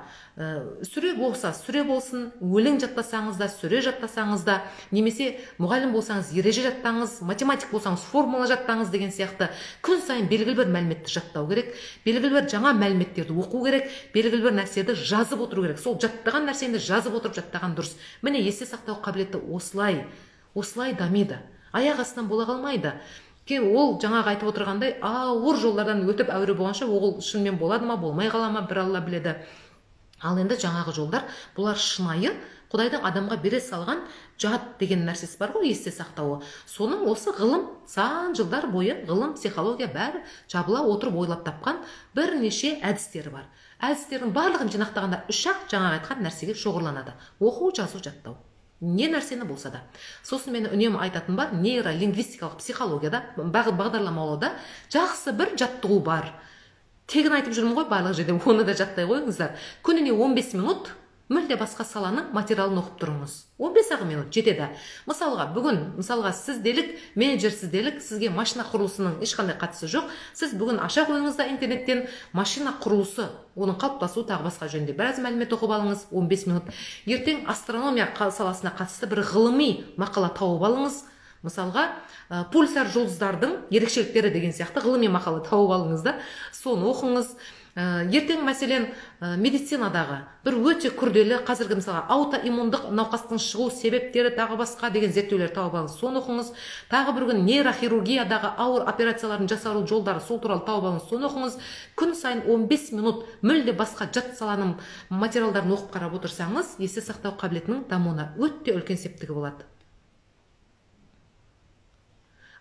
сүре болса сүре болсын, өлең жаттасаңыз да, сүре жаттасаңыз да, немесе мұғалім болсаңыз ереже жаттаңыз, математик болсаңыз формула жаттаңыз деген сияқты күн сайын белгілі бір мәліметті жаттау керек, белгілі бір жаңа мәліметтерді оқу керек, белгілі бір нәрсені жазып отыру керек. Сол жаттаған нәрсені жазып отырып жаттаған дұрыс. Міне есте сақтау қабілеті осылай дамиды. Аяқ астынан бола қалмайды. Ол жаңағы айтып отырғандай ауыр жолдардан өтіп әуре болғанша ол шынымен болады ма, болмай қала ма, бір Алла біледі. Ал енді жаңағы жолдар, бұлар шынайы Құдайдың адамға бере салған жад деген нәрсесі бар ғой, есте сақтауы. Соның осы ғылым, сан жылдар бойы ғылым, психология бәрі жабыла отырып ойлап тапқан бірнеше әдістері бар. Әдістердің барлығын жинақтағанда үш-ақ жаңағы айтқан нәрсеге шоғырланады. Оқу, жазу, жаттау. Не нәрсені болса да. Сосын мені үнемі айтатын бар, нейролингвистикалық психологияда, бағдарламалауда жақсы бір жаттығу бар. Тегін айтып жүрмін ғой барлық жерде, оны да жаттай қойыңыздар. Күніне 15 минут мүлде басқа саланың материалын оқып тұрыңыз. 15 минут жетеді. Бүгін сіз делік, менеджер сіз делік, сізге машина құрылысының ешқандай қатысы жоқ. Сіз бүгін аша қойыңызда интернеттен машина құрылысы, оның қалыптасуы тағы басқа жөнінде біраз мәлімет оқып алыңыз, 15 минут. Ертең астрономия саласына қатысты бір ғылыми мақала тауып алыңыз. Мысалға, пульсар жұлдыздардың ерекшеліктері деген сияқты ғылыми мақала тауып алыңыз да, соны оқыңыз. Ертең мәселен медицинадағы бір өте күрделі, қазіргі мысалға аутоиммундық науқастың шығу себептері тағы басқа деген зерттеулер тауып алыңыз, соны оқыңыз. Тағы бір күн нейрохирургиядағы ауыр операциялардың жасалу жолдары, сол туралы тауып алыңыз, соны оқыңыз. Күн сайын 15 минут мүлде басқа жат саланың материалдарын оқып қарап отырсаңыз, есте сақтау қабілетінің дамуына өте үлкен септігі болады.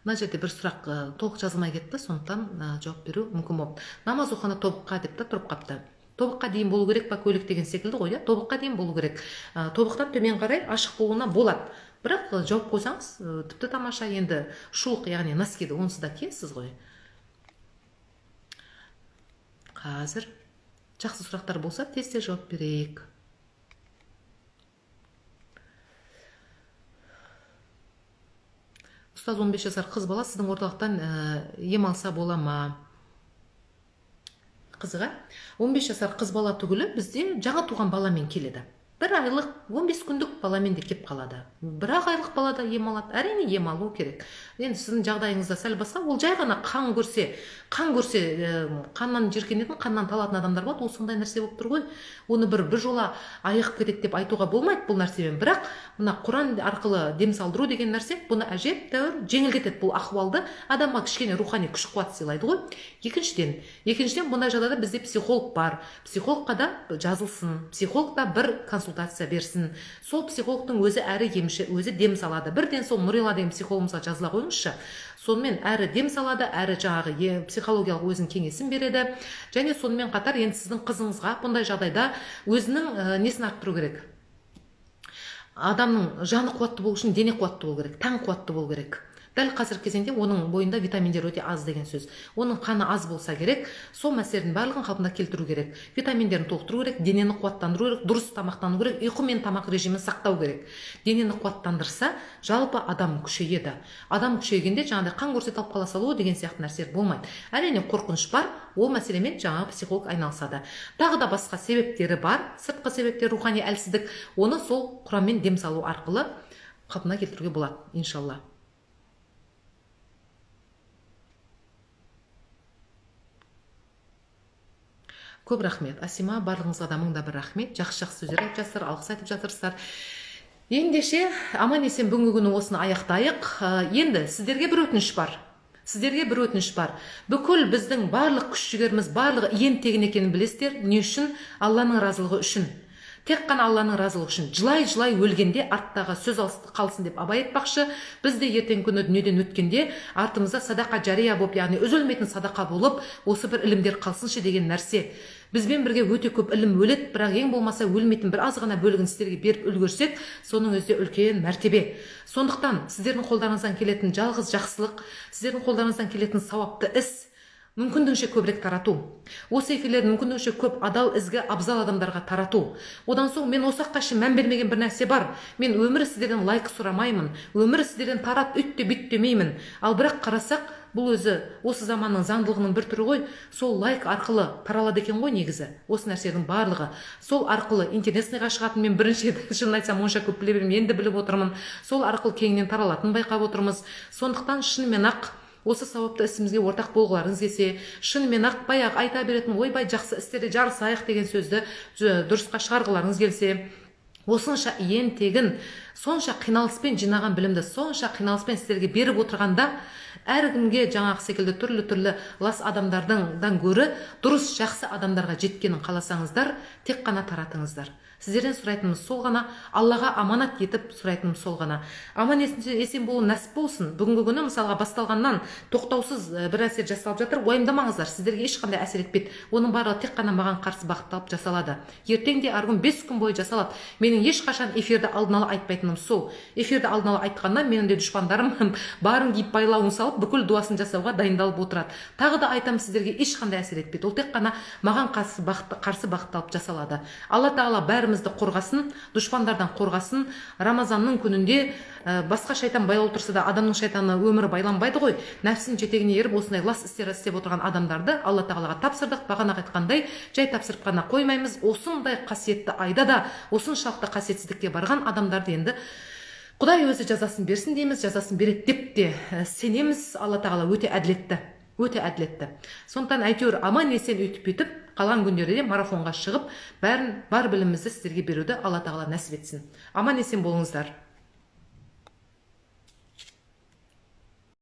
Мына жерде бір сұрақ толық жазылмай кетті, сондықтан жауап беру мүмкін болды. Намаз оқығанда тобыққа деп та тұрып қапты. Тобыққа дейін болу керек па көйлек деген секілді ғой, тобыққа дейін болу керек. Тобықтан төмен қарай ашық болуына болады. Бірақ жауап қойсаңыз, тіпті тамаша. Енді шұлық, яғни носкиді онсыз да киесіз ғой. Қазір жақсы сұрақтар болса, тез жауап берейік. Ұстаз 15 жасар қыз бала сіздің орталықтан ем алса бола ма? Қызыға, 15 жасар қыз бала түгілі бізде жаңа туған баламен келеді. 1 айлық 15 күндік баламен де кеп қалады. 1 айлық балада ем алады, әрине ем алу керек. Енді сіздің жағдайыңызда сәл басқа, ол жай ғана қан көрсе, қаннан жиркенетін, қаннан талатын адамдар болады, ол сондай нәрсе болып тұр ғой. Оны бір жола айығып кетеді деп айтуға болмайды бұл нәрсемен. Бірақ мына Құран арқылы дем салдыру деген нәрсе бұны әжептәуір жеңілдетеді. Бұл ахуалды адамға кішкене рухани күш қуат сыйлайды ғой. Екіншіден бұндай жағдайда бізде психолог бар. Психологқа да жазылсын, психолог та бір консультация берсін. Сол психологтың өзі әрі емші, өзі дем салады. Бірден сол Нұрила деген психологымызға жазыла қойыңызшы. Сонымен әрі дем салады, әрі жаңағы психологиялық өзінің кеңесін береді. Және сонымен қатар енді сіздің қызыңызға бұндай жағдайда өзінің несін арттыру керек. Адамның жаны қуатты болу үшін дене қуатты болу керек, тән қуатты болу керек. Дәл қазіргі кезеңде оның бойында витаминдер өте аз деген сөз. Оның қаны аз болса керек, сол мәселелердің барлығын қалпына келтіру керек. Витаминдерін толықтыру керек, денені қуаттандыру керек, дұрыс тамақтану керек, ұйқы мен тамақ режимін сақтау керек. Денені қуаттандырса, жалпы адам күшейеді. Адам күшейгенде жаңағыдай қан көрсетіп қала салу деген сияқты нәрселер болмайды. Әрине қорқыныш бар, ол мәселемен жаңағы психолог айналысады. Тағы да басқа себептері бар, сыртқы себептер, рухани әлсіздік, оны сол Құранмен дем салу арқылы қалпына келтіруге болады, иншалла. Көп рахмет. Асима, барлығыңызға да мың да бір рахмет. Жақсы сөздер айтып жатсыздар, алғыс айтып жатырсыздар. Ендеше, аман есен бүгінгі күні осыны аяқтайық. Енді сіздерге бір өтініш бар. Бүкіл біздің барлық күш жігеріміз, барлығы ен тегін екенін білесіздер. Не үшін? Алланың разылығы үшін. Тек қана Алланың разылығы үшін. Жылай өлгенде арттағы сөз қалсын деп Абай айтпақшы. Біз де ертең күні дүниеден өткенде артымызда садақа жария болып, яғни үзілмейтін садақа болып, осы бір ілімдер қалсыншы деген нәрсе. Бізбен бірге өте көп ілім өледі, бірақ ең болмаса өлмейтін бір аз ғана бөлігін сіздерге беріп үлгерсек, соның өзі үлкен мәртебе. Сондықтан сіздердің қолдарыңыздан келетін жалғыз жақсылық, сіздердің қолдарыңыздан келетін сауапты іс, мүмкіндігінше көбірек тарату. Осы эфирлерді мүмкіндігінше көп адал, ізгі, абзал адамдарға тарату. Одан соң мен осы уақытқа шейін мән бермеген бір нәрсе бар. Мен өмірі сіздерден лайк сұрамаймын, өмірі сіздерден тарат, үйтте бүйт демеймін. Ал бірақ қарасақ, бұл өзі осы заманның заңдылығының бір түрі ғой. Сол лайк арқылы таралады екен ғой негізі. Осы нәрселердің барлығы. Сол арқылы интересныйға шығатын, мен бірінші шынын айтсам онша көп біле бермеймін, енді біліп отырмын. Сол арқылы кеңінен таралатынын байқап отырмыз. Сондықтан шынымен ақ осы сауапты ісімізге ортақ болғыларыңыз келсе, шынымен ақ баяғы айта беретін ойбай жақсы істерде жарысайық деген сөзді дұрысқа шығарғыларыңыз келсе, осынша ен тегін, сонша қиналыспен жинаған білімді, сонша қиналыспен сіздерге беріп отырғанда, әркімге жаңағы секілді түрлі лас адамдардан гөрі дұрыс жақсы адамдарға жеткенін қаласаңыздар, тек қана таратыңыздар. Сіздерден сұрайтынымыз сол ғана, Аллаға аманат етіп сұрайтынымыз сол ғана. Аман есен болу нәсіп болсын. Бүгінгі күні мысалға басталғаннан тоқтаусыз бір әсер жасалып жатыр. Уайымдамаңыздар, сіздерге ешқандай әсер етпейді. Оның барлығы тек қана маған қарсы бағытталып жасалады. Ертең де арғын 5 күн бойы жасалады. Менің ешқашан эфирді алдын ала айтпайтыным сол. Эфирді алдын ала айтқаннан менің де дұшпандарым барын киіп байлауын салып, бүкіл дуасын жасауға дайындалып отырады. Тағы да айтамын, сіздерге ешқандай әсер етпейді. Ол тек қана маған қарсы бағытталып жасалады. Алла Тағала бәрімізді қорғасын, дұшпандардан қорғасын. Рамазанның күнінде басқа шайтан байлау тұрса да, адамның шайтаны өмірі байланбайды ғой. Нәпсінің жетегіне еріп осындай лас істер істеп отырған адамдарды Алла Тағалаға тапсырдық. Бағана айтқандай, жай тапсырып қана қоймаймыз. Осындай қасиетті айда да осыншалықты қасиетсіздікке барған адамдарды енді Құдай өзі жазасын берсін дейміз, жазасын береді деп те сенеміз. Алла Тағала өте әділетті. Сондықтан әйтеуір аман есен өйтіп қалған күндерде марафонға шығып, бәрін бар білімімізді сіздерге беруді Алла Тағала нәсіп етсін. Аман есен болыңыздар.